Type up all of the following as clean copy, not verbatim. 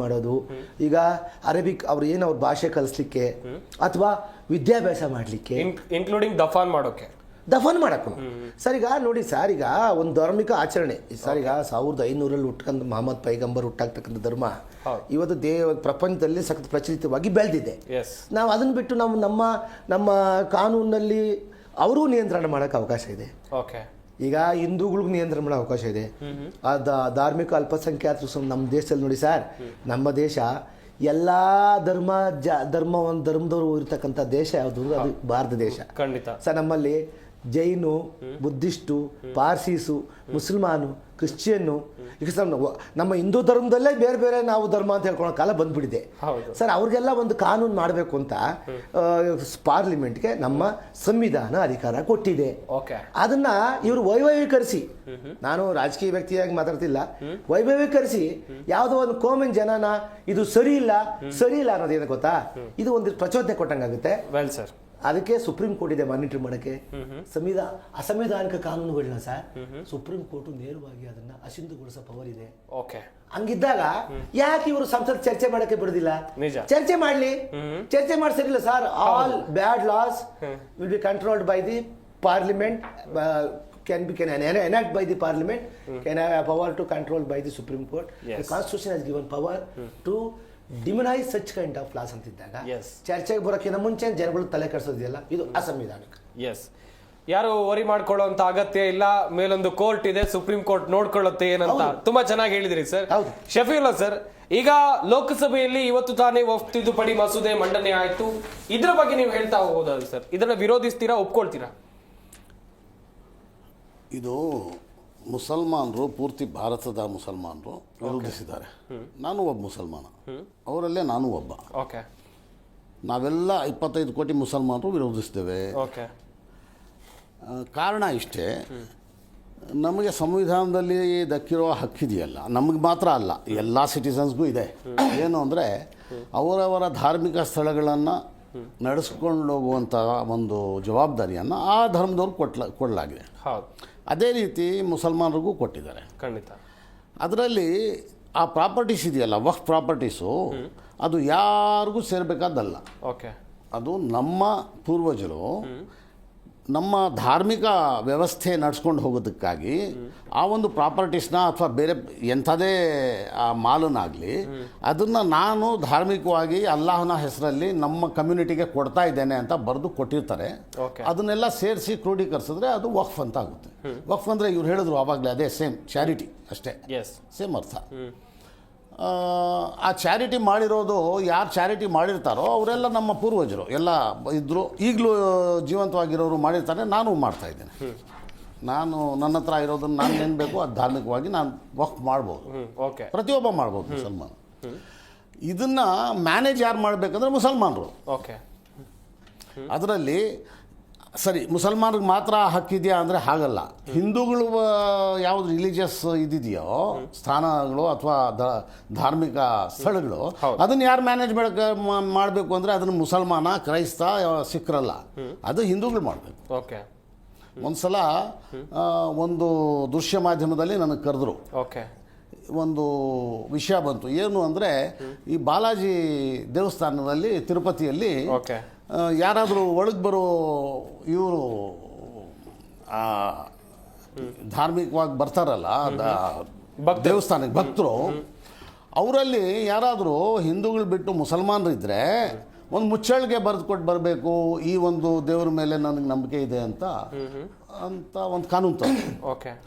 ಮಾಡೋದು ಈಗ ಅರೇಬಿಕ್ ಅವ್ರು ಏನು ಅವ್ರ ಭಾಷೆ ಕಲಿಸ್ಲಿಕ್ಕೆ ಅಥವಾ ವಿದ್ಯಾಭ್ಯಾಸ ಮಾಡಲಿಕ್ಕೆ ಇನ್ಕ್ಲೂಡಿಂಗ್ ದಫಾನ್ ಮಾಡಕ್ಕೂ ಸರ್. ಈಗ ನೋಡಿ ಸರ್, ಈಗ ಒಂದು ಧಾರ್ಮಿಕ ಆಚರಣೆ ಸರ್, ಈಗ 1500 ಹುಟ್ಕೊಂಡ ಮಹಮ್ಮದ್ ಪೈಗಂಬರ್ ಹುಟ್ಟಾಗ್ತಕ್ಕಂಥ ಧರ್ಮ ಇವತ್ತು ಪ್ರಪಂಚದಲ್ಲಿ ಸಖತ್ ಪ್ರಚಲಿತವಾಗಿ ಬೆಳೆದಿದೆ. ನಾವು ಅದನ್ನು ಬಿಟ್ಟು ನಾವು ನಮ್ಮ ಕಾನೂನಲ್ಲಿ ಅವರೂ ನಿಯಂತ್ರಣ ಮಾಡೋಕ್ಕೆ ಅವಕಾಶ ಇದೆ. ಈಗ ಹಿಂದೂಗಳಿಗೂ ನಿಯಂತ್ರಣ ಮಾಡೋ ಅವಕಾಶ ಇದೆ. ಧಾರ್ಮಿಕ ಅಲ್ಪಸಂಖ್ಯಾತರು ನಮ್ಮ ದೇಶದಲ್ಲಿ ನೋಡಿ ಸರ್, ನಮ್ಮ ದೇಶ ಎಲ್ಲ ಧರ್ಮದವರು ಇರ್ತಕ್ಕಂಥ ದೇಶ ಯಾವುದು? ಅದು ಭಾರತ ದೇಶ. ಸರ್, ನಮ್ಮಲ್ಲಿ ಜೈನು, ಬುದ್ಧಿಸ್ಟು, ಪಾರ್ಸೀಸು, ಮುಸಲ್ಮಾನು, ಕ್ರಿಶ್ಚಿಯನ್ನು, ಈಗ ಸರ್ ನಮ್ಮ ಹಿಂದೂ ಧರ್ಮದಲ್ಲೇ ಬೇರೆ ಬೇರೆ ನಾವು ಧರ್ಮ ಅಂತ ಹೇಳ್ಕೊಳ್ಳೋ ಕಾಲ ಬಂದ್ಬಿಟ್ಟಿದೆ ಸರ್. ಅವ್ರಿಗೆಲ್ಲ ಒಂದು ಕಾನೂನು ಮಾಡಬೇಕು ಅಂತ ಪಾರ್ಲಿಮೆಂಟ್ಗೆ ನಮ್ಮ ಸಂವಿಧಾನ ಅಧಿಕಾರ ಕೊಟ್ಟಿದೆ. ಅದನ್ನ ಇವರು ವೈಭವೀಕರಿಸಿ, ನಾನು ರಾಜಕೀಯ ವ್ಯಕ್ತಿಯಾಗಿ ಮಾತಾಡ್ತಿಲ್ಲ, ವೈಭವೀಕರಿಸಿ ಯಾವುದೋ ಒಂದು ಕೋಮನ್ ಜನನ ಇದು ಸರಿ ಇಲ್ಲ ಅನ್ನೋದೇನು ಗೊತ್ತಾ, ಇದು ಒಂದು ಪ್ರಚೋದನೆ ಕೊಟ್ಟಂಗಾಗುತ್ತೆ. ಅದಕ್ಕೆ ಸುಪ್ರೀಂ ಕೋರ್ಟ್ ಇದೆ ಮಾನಿಟರ್ ಮಾಡೋಕ್ಕೆ. ಅಸಂವಿಧಾನಿಕ ಕಾನೂನುಗಳನ್ನ ಸರ್ ಸುಪ್ರೀಂ ಕೋರ್ಟ್ ನೇರವಾಗಿ ಅದನ್ನ ಅಸಿಂಧುಗೊಳಿಸೋ ಪವರ್ ಇದೆ. ಹಂಗಿದ್ದಾಗ ಯಾಕೆ ಇವರು ಸಂಸತ್ ಚರ್ಚೆ ಮಾಡಕ್ಕೆ ಬಿಡುದಿಲ್ಲ? ಚರ್ಚೆ ಮಾಡ್ಲಿ, ಚರ್ಚೆ ಮಾಡಿ ಸರಿಲ್ಲ sir. All bad laws will be controlled by the parliament, can enact by the parliament, can have power to control by the Supreme Court. The Constitution has given power to diminish such kind of laws ಅಂತಿದ್ದಾಗ ಚರ್ಚೆಗೆ ಬರೋಕ್ಕಿಂತ ಮುಂಚೆ ಜನಗಳು ತಲೆ ಕೆಡಿಸೋದಿಲ್ಲ, ಇದು ಅಸಂವಿಧಾನಿಕ. ಯಾರು worry ಮಾಡ್ಕೊಳ್ಳೋ ಅಂತ ಅಗತ್ಯ ಇಲ್ಲ, ಮೇಲೊಂದು ಕೋರ್ಟ್ ಇದೆ, ಸುಪ್ರೀಂ ಕೋರ್ಟ್ ನೋಡ್ಕೊಳ್ಳುತ್ತೆ ಏನಂತ ತುಂಬಾ ಚೆನ್ನಾಗಿ ಹೇಳಿದ್ರಿ ಸರ್. ಶಫೀವುಲ್ಲಾ ಸರ್, ಈಗ ಲೋಕಸಭೆಯಲ್ಲಿ ಇವತ್ತು ತಾನೇ ವಕ್ಫ್ ತಿದ್ದುಪಡಿ ಮಸೂದೆ ಮಂಡನೆ ಆಯ್ತು, ಇದ್ರ ಬಗ್ಗೆ ನೀವು ಹೇಳ್ತಾ ಹೋಗೋದಾದ್ರೆ ಸರ್, ಇದನ್ನ ವಿರೋಧಿಸ್ತೀರಾ, ಒಪ್ಕೊಳ್ತೀರಾ? ಇದು ಮುಸಲ್ಮಾನರು, ಪೂರ್ತಿ ಭಾರತದ ಮುಸಲ್ಮಾನರು ವಿರೋಧಿಸಿದ್ದಾರೆ. ನಾನು ಒಬ್ಬ ಮುಸಲ್ಮಾನ, ಅವರಲ್ಲೇ ನಾನು ಒಬ್ಬ. ನಾವೆಲ್ಲ 25 ಕೋಟಿ ಮುಸಲ್ಮಾನರು ವಿರೋಧಿಸ್ತೇವೆ. ಕಾರಣ ಇಷ್ಟೇ, ನಮಗೆ ಸಂವಿಧಾನದಲ್ಲಿ ದಕ್ಕಿರೋ ಹಕ್ಕಿದೆಯಲ್ಲ, ನಮಗೆ ಮಾತ್ರ ಅಲ್ಲ, ಎಲ್ಲ ಸಿಟಿಸನ್ಸ್ಗೂ ಇದೆ. ಏನು ಅಂದರೆ ಅವರವರ ಧಾರ್ಮಿಕ ಸ್ಥಳಗಳನ್ನು ನಡೆಸ್ಕೊಂಡು ಹೋಗುವಂಥ ಒಂದು ಜವಾಬ್ದಾರಿಯನ್ನು ಆ ಧರ್ಮದವ್ರು ಕೊಡಲಾಗಿದೆ. ಅದೇ ರೀತಿ ಮುಸಲ್ಮಾನರಿಗೂ ಕೊಟ್ಟಿದ್ದಾರೆ. ಅದರಲ್ಲಿ ಆ ಪ್ರಾಪರ್ಟೀಸ್ ಇದೆಯಲ್ಲ, ವಕ್ಫ್ ಪ್ರಾಪರ್ಟೀಸು, ಅದು ಯಾರಿಗೂ ಸೇರಬೇಕಾದಲ್ಲ. ಅದು ನಮ್ಮ ಪೂರ್ವಜರು ನಮ್ಮ ಧಾರ್ಮಿಕ ವ್ಯವಸ್ಥೆ ನಡೆಸ್ಕೊಂಡು ಹೋಗೋದಕ್ಕಾಗಿ ಆ ಒಂದು ಪ್ರಾಪರ್ಟೀಸ್ನ ಅಥವಾ ಬೇರೆ ಎಂಥದೇ ಆ ಮಾಲನ್ನಾಗಲಿ ಅದನ್ನು ನಾನು ಧಾರ್ಮಿಕವಾಗಿ ಅಲ್ಲಾಹನ ಹೆಸರಲ್ಲಿ ನಮ್ಮ ಕಮ್ಯುನಿಟಿಗೆ ಕೊಡ್ತಾ ಇದ್ದೇನೆ ಅಂತ ಬರೆದು ಕೊಟ್ಟಿರ್ತಾರೆ. ಅದನ್ನೆಲ್ಲ ಸೇರಿಸಿ ಕ್ರೋಢೀಕರಿಸಿದ್ರೆ ಅದು ವಕ್ಫ್ ಅಂತ ಆಗುತ್ತೆ. ವಕ್ಫ್ ಅಂದರೆ ಇವ್ರು ಹೇಳಿದ್ರು ಆವಾಗಲೇ, ಅದೇ ಸೇಮ್ ಚಾರಿಟಿ ಅಷ್ಟೇ, ಸೇಮ್ ಅರ್ಥ. ಆ ಚಾರಿಟಿ ಮಾಡಿರೋದು, ಯಾರು ಚಾರಿಟಿ ಮಾಡಿರ್ತಾರೋ ಅವರೆಲ್ಲ ನಮ್ಮ ಪೂರ್ವಜರು ಎಲ್ಲ ಇದ್ದರು, ಈಗಲೂ ಜೀವಂತವಾಗಿರೋರು ಮಾಡಿರ್ತಾರೆ. ನಾನು ಮಾಡ್ತಾ ಇದ್ದೇನೆ. ನಾನು ನನ್ನ ಹತ್ರ ಇರೋದನ್ನು ನಾನು ಏನು ಬೇಕು ಅದು ಧಾರ್ಮಿಕವಾಗಿ ನಾನು ವಕ್ಫ್ ಮಾಡ್ಬೋದು, ಪ್ರತಿಯೊಬ್ಬ ಮಾಡ್ಬೋದು ಮುಸಲ್ಮಾನ. ಇದನ್ನು ಮ್ಯಾನೇಜ್ ಯಾರು ಮಾಡಬೇಕಂದ್ರೆ ಮುಸಲ್ಮಾನರು. ಅದರಲ್ಲಿ ಸರಿ, ಮುಸಲ್ಮಾನ್ರಿಗೆ ಮಾತ್ರ ಹಕ್ಕಿದೆಯಾ ಅಂದರೆ ಹಾಗಲ್ಲ. ಹಿಂದೂಗಳು ಯಾವುದು ರಿಲಿಜಿಯಸ್ ಇದಿದೆಯೋ ಸ್ಥಾನಗಳು ಅಥವಾ ಧಾರ್ಮಿಕ ಸ್ಥಳಗಳು, ಅದನ್ನು ಯಾರು ಮ್ಯಾನೇಜ್ ಮಾಡಬೇಕು ಅಂದರೆ ಅದನ್ನು ಮುಸಲ್ಮಾನ, ಕ್ರೈಸ್ತ, ಸಿಖ್ರಲ್ಲ, ಅದು ಹಿಂದೂಗಳು ಮಾಡಬೇಕು. ಒಂದು ಸಲ ಒಂದು ದೃಶ್ಯ ಮಾಧ್ಯಮದಲ್ಲಿ ನನಗೆ ಕರೆದ್ರು, ಒಂದು ವಿಷಯ ಬಂತು. ಏನು ಅಂದರೆ ಈ ಬಾಲಾಜಿ ದೇವಸ್ಥಾನದಲ್ಲಿ ತಿರುಪತಿಯಲ್ಲಿ ಯಾರಾದರೂ ಒಳಗೆ ಬರೋ ಇವರು ಧಾರ್ಮಿಕವಾಗಿ ಬರ್ತಾರಲ್ಲ ದೇವಸ್ಥಾನಕ್ಕೆ ಭಕ್ತರು, ಅವರಲ್ಲಿ ಯಾರಾದರೂ ಹಿಂದೂಗಳು ಬಿಟ್ಟು ಮುಸಲ್ಮಾನರಿದ್ದರೆ ಒಂದು ಮುಚ್ಚಳಿಗೆ ಬರೆದುಕೊಟ್ಟು ಬರಬೇಕು, ಈ ಒಂದು ದೇವ್ರ ಮೇಲೆ ನನಗೆ ನಂಬಿಕೆ ಇದೆ ಅಂತ ಒಂದು ಕಾನೂನು ತಂದು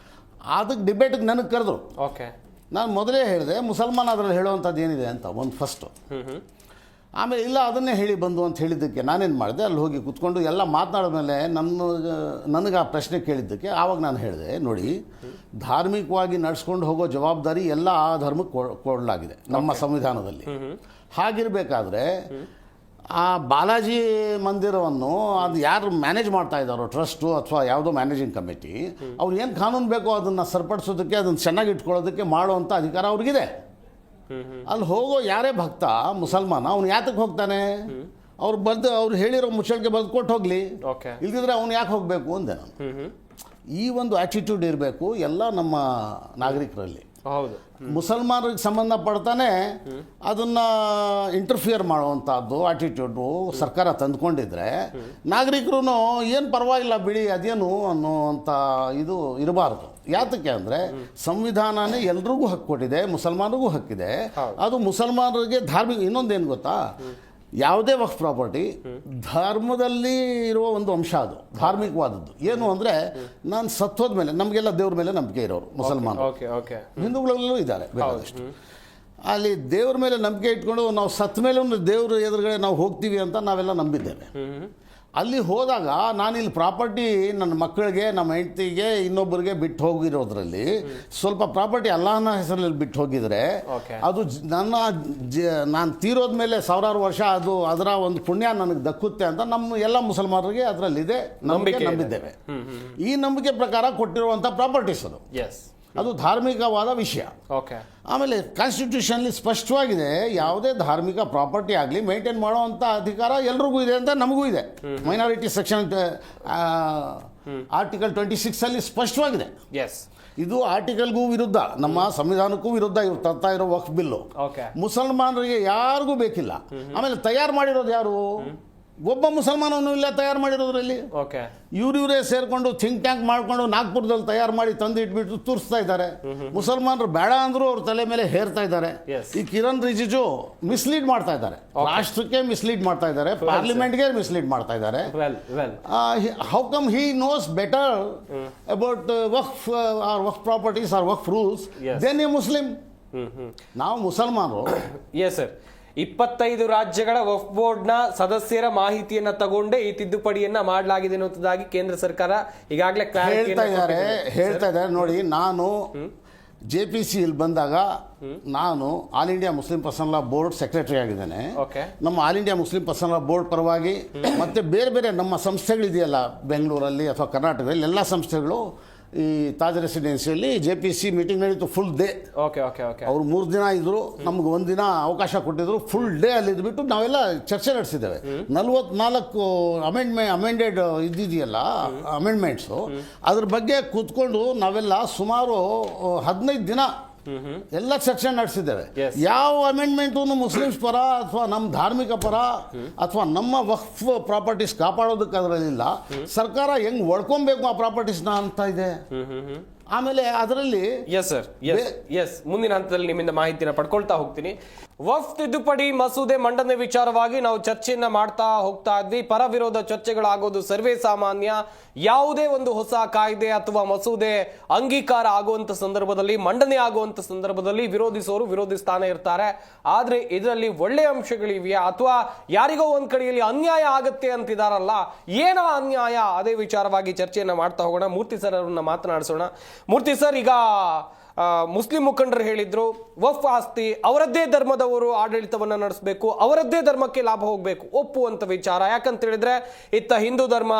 ಅದಕ್ಕೆ ಡಿಬೇಟಿಗೆ ನನಗೆ ಕರೆದ್ರು. ನಾನು ಮೊದಲೇ ಹೇಳಿದೆ ಮುಸಲ್ಮಾನ ಅದರಲ್ಲಿ ಹೇಳುವಂಥದ್ದು ಏನಿದೆ ಅಂತ ಒಂದು ಫಸ್ಟು. ಆಮೇಲೆ ಇಲ್ಲ ಅದನ್ನೇ ಹೇಳಿ ಬಂದು ಅಂತ ಹೇಳಿದ್ದಕ್ಕೆ ನಾನೇನು ಮಾಡಿದೆ, ಅಲ್ಲಿ ಹೋಗಿ ಕೂತ್ಕೊಂಡು ಎಲ್ಲ ಮಾತನಾಡಿದ್ಮೇಲೆ ನನಗೆ ಆ ಪ್ರಶ್ನೆ ಕೇಳಿದ್ದಕ್ಕೆ ಆವಾಗ ನಾನು ಹೇಳಿದೆ, ನೋಡಿ ಧಾರ್ಮಿಕವಾಗಿ ನಡೆಸ್ಕೊಂಡು ಹೋಗೋ ಜವಾಬ್ದಾರಿ ಎಲ್ಲ ಆ ಧರ್ಮಕ್ಕೆ ಕೊಡಲಾಗಿದೆ ನಮ್ಮ ಸಂವಿಧಾನದಲ್ಲಿ. ಹಾಗಿರಬೇಕಾದ್ರೆ ಆ ಬಾಲಾಜಿ ಮಂದಿರವನ್ನು ಅದು ಯಾರು ಮ್ಯಾನೇಜ್ ಮಾಡ್ತಾ ಇದ್ದಾರೋ, ಟ್ರಸ್ಟು ಅಥವಾ ಯಾವುದೋ ಮ್ಯಾನೇಜಿಂಗ್ ಕಮಿಟಿ, ಅವ್ರು ಏನು ಕಾನೂನು ಬೇಕೋ ಅದನ್ನು ಸರಿಪಡಿಸೋದಕ್ಕೆ, ಅದನ್ನು ಚೆನ್ನಾಗಿ ಇಟ್ಕೊಳ್ಳೋದಕ್ಕೆ ಮಾಡುವಂಥ ಅಧಿಕಾರ ಅವ್ರಿಗಿದೆ. ಅಲ್ಲಿ ಹೋಗೋ ಯಾರೇ ಭಕ್ತ ಮುಸಲ್ಮಾನ ಅವನು ಯಾತಕ್ಕೆ ಹೋಗ್ತಾನೆ? ಅವ್ರು ಹೇಳಿರೋ ಮುಚ್ಚಳಿಗೆ ಬರೆದು ಕೊಟ್ಟು ಹೋಗಲಿ, ಇಲ್ದಿದ್ರೆ ಅವ್ನು ಯಾಕೆ ಹೋಗಬೇಕು ಅಂದೆ ನಾನು. ಈ ಒಂದು ಆ್ಯಟಿಟ್ಯೂಡ್ ಇರಬೇಕು ಎಲ್ಲ ನಮ್ಮ ನಾಗರಿಕರಲ್ಲಿ. ಹೌದು. ಮುಸಲ್ಮಾನರಿಗೆ ಸಂಬಂಧಪಡ್ತಾನೆ ಅದನ್ನ ಇಂಟರ್ಫಿಯರ್ ಮಾಡುವಂಥದ್ದು ಆಟಿಟ್ಯೂಡು ಸರ್ಕಾರ ತಂದುಕೊಂಡಿದ್ರೆ ನಾಗರಿಕರು ಏನು ಪರವಾಗಿಲ್ಲ ಬಿಡಿ ಅದೇನು ಅನ್ನುವಂಥ ಇದು ಇರಬಾರ್ದು. ಯಾತಕ್ಕೆ ಅಂದರೆ ಸಂವಿಧಾನನೇ ಎಲ್ರಿಗೂ ಹಕ್ಕು ಕೊಟ್ಟಿದೆ, ಮುಸಲ್ಮಾನರಿಗೂ ಹಕ್ಕಿದೆ. ಅದು ಮುಸಲ್ಮಾನರಿಗೆ ಧಾರ್ಮಿಕ ಇನ್ನೊಂದೇನು ಗೊತ್ತಾ, ಯಾವುದೇ ವಕ್ಫ್ ಪ್ರಾಪರ್ಟಿ ಧರ್ಮದಲ್ಲಿ ಇರುವ ಒಂದು ಅಂಶ, ಅದು ಧಾರ್ಮಿಕವಾದದ್ದು. ಏನು ಅಂದರೆ ನಾನು ಸತ್ತೋದ ಮೇಲೆ ನಮಗೆಲ್ಲ ದೇವ್ರ ಮೇಲೆ ನಂಬಿಕೆ ಇರೋರು ಮುಸಲ್ಮಾನರು, ಹಿಂದೂಗಳಲ್ಲೂ ಇದ್ದಾರೆ ಬೇಕಾದಷ್ಟು. ಅಲ್ಲಿ ದೇವ್ರ ಮೇಲೆ ನಂಬಿಕೆ ಇಟ್ಕೊಂಡು ನಾವು ಸತ್ತ ಮೇಲೆ ದೇವ್ರ ಎದುರುಗಡೆ ನಾವು ಹೋಗ್ತೀವಿ ಅಂತ ನಾವೆಲ್ಲ ನಂಬಿದ್ದೇವೆ. ಅಲ್ಲಿ ಹೋದಾಗ ನಾನಿಲ್ಲಿ ಪ್ರಾಪರ್ಟಿ ನನ್ನ ಮಕ್ಕಳಿಗೆ, ನಮ್ಮ ಹೆಂಡತಿಗೆ, ಇನ್ನೊಬ್ಬರಿಗೆ ಬಿಟ್ಟು ಹೋಗಿರೋದ್ರಲ್ಲಿ ಸ್ವಲ್ಪ ಪ್ರಾಪರ್ಟಿ ಅಲ್ಲಾಹನ ಹೆಸರಲ್ಲಿ ಬಿಟ್ಟು ಹೋಗಿದ್ರೆ ಅದು ನಾನು ತೀರೋದ ಮೇಲೆ ಸಾವಿರಾರು ವರ್ಷ ಅದು ಅದರ ಒಂದು ಪುಣ್ಯ ನನಗೆ ದಕ್ಕುತ್ತೆ ಅಂತ ನಮ್ಮ ಎಲ್ಲ ಮುಸಲ್ಮಾನರಿಗೆ ಅದರಲ್ಲಿದೆ ನಂಬಿದ್ದೇವೆ. ಈ ನಂಬಿಕೆ ಪ್ರಕಾರ ಕೊಟ್ಟಿರುವಂಥ ಪ್ರಾಪರ್ಟೀಸ್ ಅದು ಧಾರ್ಮಿಕವಾದ ವಿಷಯ. ಆಮೇಲೆ ಕಾನ್ಸ್ಟಿಟ್ಯೂಷನ್ಲಿ ಸ್ಪಷ್ಟವಾಗಿದೆ, ಯಾವುದೇ ಧಾರ್ಮಿಕ ಪ್ರಾಪರ್ಟಿ ಆಗಲಿ ಮೇಂಟೈನ್ ಮಾಡುವಂಥ ಅಧಿಕಾರ ಎಲ್ರಿಗೂ ಇದೆ ಅಂತ ನಮಗೂ ಇದೆ. ಮೈನಾರಿಟಿ ಸೆಕ್ಷನ್ ಆರ್ಟಿಕಲ್ 26 ಅಲ್ಲಿ ಸ್ಪಷ್ಟವಾಗಿದೆ. ಇದು ಆರ್ಟಿಕಲ್ಗೂ ವಿರುದ್ಧ, ನಮ್ಮ ಸಂವಿಧಾನಕ್ಕೂ ವಿರುದ್ಧ ಇವ್ರು ತರ್ತಾ ಇರೋ ವಕ್ಫ್ ಬಿಲ್ಲು. ಮುಸಲ್ಮಾನರಿಗೆ ಯಾರಿಗೂ ಬೇಕಿಲ್ಲ. ಆಮೇಲೆ ತಯಾರು ಮಾಡಿರೋದು ಯಾರು? ಒಬ್ಬ ಮುಸಲ್ಮಾನನು ಇಲ್ಲ ತಯಾರು ಮಾಡಿರೋದ್ರಲ್ಲಿ. ಇವರೇ ಸೇರ್ಕೊಂಡು ಥಿಂಕ್ ಟ್ಯಾಂಕ್ ಮಾಡ್ಕೊಂಡು ನಾಗ್ಪುರದಲ್ಲಿ ತಯಾರು ಮಾಡಿ ತಂದು ಇಟ್ಬಿಟ್ಟು ತೋರಿಸ್ತಾ ಇದ್ದಾರೆ. ಮುಸಲ್ಮಾನರು ಬೇಡ ಅಂದ್ರೂ ಅವ್ರ ತಲೆ ಮೇಲೆ ಹೇರ್ತಾ ಇದ್ದಾರೆ. ಈ ಕಿರಣ್ ರಿಜಿಜು ಮಿಸ್ಲೀಡ್ ಮಾಡ್ತಾ ಇದ್ದಾರೆ, ರಾಷ್ಟ್ರಕ್ಕೆ ಮಿಸ್ಲೀಡ್ ಮಾಡ್ತಾ ಇದ್ದಾರೆ, ಪಾರ್ಲಿಮೆಂಟ್ಗೆ ಮಿಸ್ಲೀಡ್ ಮಾಡ್ತಾ ಇದ್ದಾರೆ. How come he knows better about waqf or waqf properties or waqf rules than a Muslim? ನಾವು ಮುಸಲ್ಮಾನರು 25 ರಾಜ್ಯಗಳ ವಕ್ಫ್ ಬೋರ್ಡ್ನ ಸದಸ್ಯರ ಮಾಹಿತಿಯನ್ನ ತಗೊಂಡೇ ಈ ತಿದ್ದುಪಡಿಯನ್ನ ಮಾಡಲಾಗಿದೆ ಅನ್ನೋದಾಗಿ ಕೇಂದ್ರ ಸರ್ಕಾರ ಈಗಾಗಲೇ ಹೇಳ್ತಾ ಇದ್ದಾರೆ. ನೋಡಿ, ನಾನು JPC ಇಲ್ಲಿ ಬಂದಾಗ ನಾನು all India Muslim personal law board secretary ಆಗಿದ್ದೇನೆ. ನಮ್ಮ all India Muslim personal law board ಪರವಾಗಿ ಮತ್ತೆ ಬೇರೆ ಬೇರೆ ನಮ್ಮ ಸಂಸ್ಥೆಗಳಿದೆಯಲ್ಲ ಬೆಂಗಳೂರಲ್ಲಿ ಅಥವಾ ಕರ್ನಾಟಕದಲ್ಲಿ ಎಲ್ಲ ಸಂಸ್ಥೆಗಳು ಈ ತಾಜ್ ರೆಸಿಡೆನ್ಸಿಯಲ್ಲಿ JPC ಮೀಟಿಂಗ್ ನಡೀತು. Full day. ಅವ್ರು 3 ದಿನ ಇದ್ರು, ನಮ್ಗೆ 1 ದಿನ ಅವಕಾಶ ಕೊಟ್ಟಿದ್ರು. ಫುಲ್ ಡೇ ಅಲ್ಲಿ ಇದ್ಬಿಟ್ಟು ನಾವೆಲ್ಲ ಚರ್ಚೆ ನಡೆಸಿದ್ದೇವೆ. 44 ಅಮೆಂಡೆಡ್ ಇದ್ದಿದೆಯಲ್ಲ ಅಮೆಂಡ್ಮೆಂಟ್ಸು, ಅದ್ರ ಬಗ್ಗೆ ಕೂತ್ಕೊಂಡು ನಾವೆಲ್ಲ ಸುಮಾರು 15 ದಿನ ಎಲ್ಲ ಚರ್ಚೆ ನಡೆಸಿದ್ದೇವೆ. ಯಾವ ಅಮೆಂಡ್ಮೆಂಟು ಮುಸ್ಲಿಮ್ಸ್ ಪರ ಅಥವಾ ನಮ್ಮ ಧಾರ್ಮಿಕ ಪರ ಅಥವಾ ನಮ್ಮ ವಕ್ಫ್ ಪ್ರಾಪರ್ಟೀಸ್ ಕಾಪಾಡೋದಕ್ಕೆ ಅದರಲ್ಲಿಲ್ಲ. ಸರ್ಕಾರ ಹೆಂಗ್ ಒಳ್ಕೊಬೇಕು ಆ ಪ್ರಾಪರ್ಟೀಸ್ನ ಅಂತ ಇದೆ. ಆಮೇಲೆ ಅದರಲ್ಲಿ ಮುಂದಿನ ಹಂತದಲ್ಲಿ ನಿಮ್ಮಿಂದ ಮಾಹಿತಿನ ಪಡ್ಕೊಳ್ತಾ ಹೋಗ್ತೀನಿ. ವಕ್ಫ್ ತಿದ್ದುಪಡಿ ಮಸೂದೆ ಮಂಡನೆ ವಿಚಾರವಾಗಿ ನಾವು ಚರ್ಚೆಯನ್ನ ಮಾಡ್ತಾ ಹೋಗ್ತಾ ಇದ್ವಿ. ಪರ ವಿರೋಧ ಚರ್ಚೆಗಳಾಗೋದು ಸರ್ವೇ ಸಾಮಾನ್ಯ. ಯಾವುದೇ ಒಂದು ಹೊಸ ಕಾಯ್ದೆ ಅಥವಾ ಮಸೂದೆ ಅಂಗೀಕಾರ ಆಗುವಂತ ಸಂದರ್ಭದಲ್ಲಿ, ಮಂಡನೆ ಆಗುವಂತ ಸಂದರ್ಭದಲ್ಲಿ ವಿರೋಧಿಸೋರು ವಿರೋಧಿಸ್ತಾನೆ ಇರ್ತಾರೆ. ಆದ್ರೆ ಇದರಲ್ಲಿ ಒಳ್ಳೆ ಅಂಶಗಳಿವೆಯಾ ಅಥವಾ ಯಾರಿಗೋ ಒಂದ್ ಕಡೆಯಲ್ಲಿ ಅನ್ಯಾಯ ಆಗತ್ತೆ ಅಂತಿದಾರಲ್ಲ, ಏನೋ ಅನ್ಯಾಯ, ಅದೇ ವಿಚಾರವಾಗಿ ಚರ್ಚೆಯನ್ನ ಮಾಡ್ತಾ ಹೋಗೋಣ. ಮೂರ್ತಿ ಸರ್ ಅವರನ್ನ ಮಾತನಾಡಿಸೋಣ. ಮೂರ್ತಿ ಸರ್, ಈಗ ಮುಸ್ಲಿಂ ಮುಖಂಡರು ಹೇಳಿದ್ರು ವಕ್ಫ್ ಆಸ್ತಿ ಅವರದ್ದೇ ಧರ್ಮದವರು ಆಡಳಿತವನ್ನ ನಡೆಸಬೇಕು, ಅವರದ್ದೇ ಧರ್ಮಕ್ಕೆ ಲಾಭ ಹೋಗಬೇಕು, ಒಪ್ಪುವಂತ ವಿಚಾರ. ಯಾಕಂತ ಹೇಳಿದ್ರೆ ಇತ್ತ ಹಿಂದೂ ಧರ್ಮ,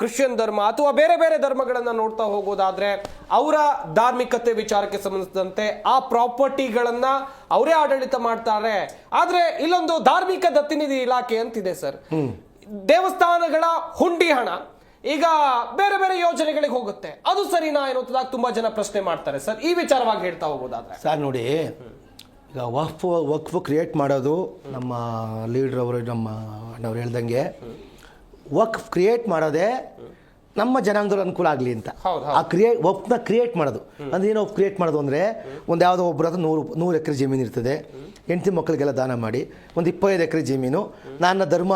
ಕ್ರಿಶ್ಚಿಯನ್ ಧರ್ಮ ಅಥವಾ ಬೇರೆ ಬೇರೆ ಧರ್ಮಗಳನ್ನ ನೋಡ್ತಾ ಹೋಗೋದಾದ್ರೆ ಅವರ ಧಾರ್ಮಿಕತೆ ವಿಚಾರಕ್ಕೆ ಸಂಬಂಧಿಸಿದಂತೆ ಆ ಪ್ರಾಪರ್ಟಿಗಳನ್ನ ಅವರೇ ಆಡಳಿತ ಮಾಡ್ತಾರೆ. ಆದ್ರೆ ಇಲ್ಲೊಂದು ಧಾರ್ಮಿಕ ದತ್ತಿ ನಿಧಿ ಇಲಾಖೆ ಅಂತಿದೆ ಸರ್. ದೇವಸ್ಥಾನಗಳ ಹುಂಡಿ ಹಣ ಈಗ ಬೇರೆ ಬೇರೆ ಯೋಜನೆಗಳಿಗೆ ಹೋಗುತ್ತೆ, ಅದು ಸರಿನಾ ಎನ್ನುವುದಾಗಿ ತುಂಬಾ ಜನ ಪ್ರಶ್ನೆ ಮಾಡ್ತಾರೆ ಸರ್. ಈ ವಿಚಾರವಾಗಿ ಹೇಳ್ತಾ ಹೋಗೋದಾದ್ರೆ ಸರ್, ನೋಡಿ, ಈಗ ವಕ್ಫ್ ಕ್ರಿಯೇಟ್ ಮಾಡೋದು ನಮ್ಮ ಲೀಡರ್ ಅವರು, ನಮ್ಮ ಅಣ್ಣವ್ರು ಹೇಳ್ದಂಗೆ ವಕ್ಫ್ ಕ್ರಿಯೇಟ್ ಮಾಡೋದೇ ನಮ್ಮ ಜನಾಂಗದವ್ರ ಅನುಕೂಲ ಆಗಲಿ ಅಂತ. ಆ ವಕ್ಫ್ನ ಕ್ರಿಯೇಟ್ ಮಾಡೋದು ಅಂದ್ರೆ ಏನು? ಕ್ರಿಯೇಟ್ ಮಾಡೋದು ಅಂದರೆ ಒಂದು ಯಾವುದೋ ಒಬ್ಬರ ಹತ್ರ 100 ಎಕರೆ ಜಮೀನು ಇರ್ತದೆ, ಹೆಂಡತಿ ಮಕ್ಕಳಿಗೆಲ್ಲ ದಾನ ಮಾಡಿ ಒಂದು 25 ಎಕರೆ ಜಮೀನು ನನ್ನ ಧರ್ಮ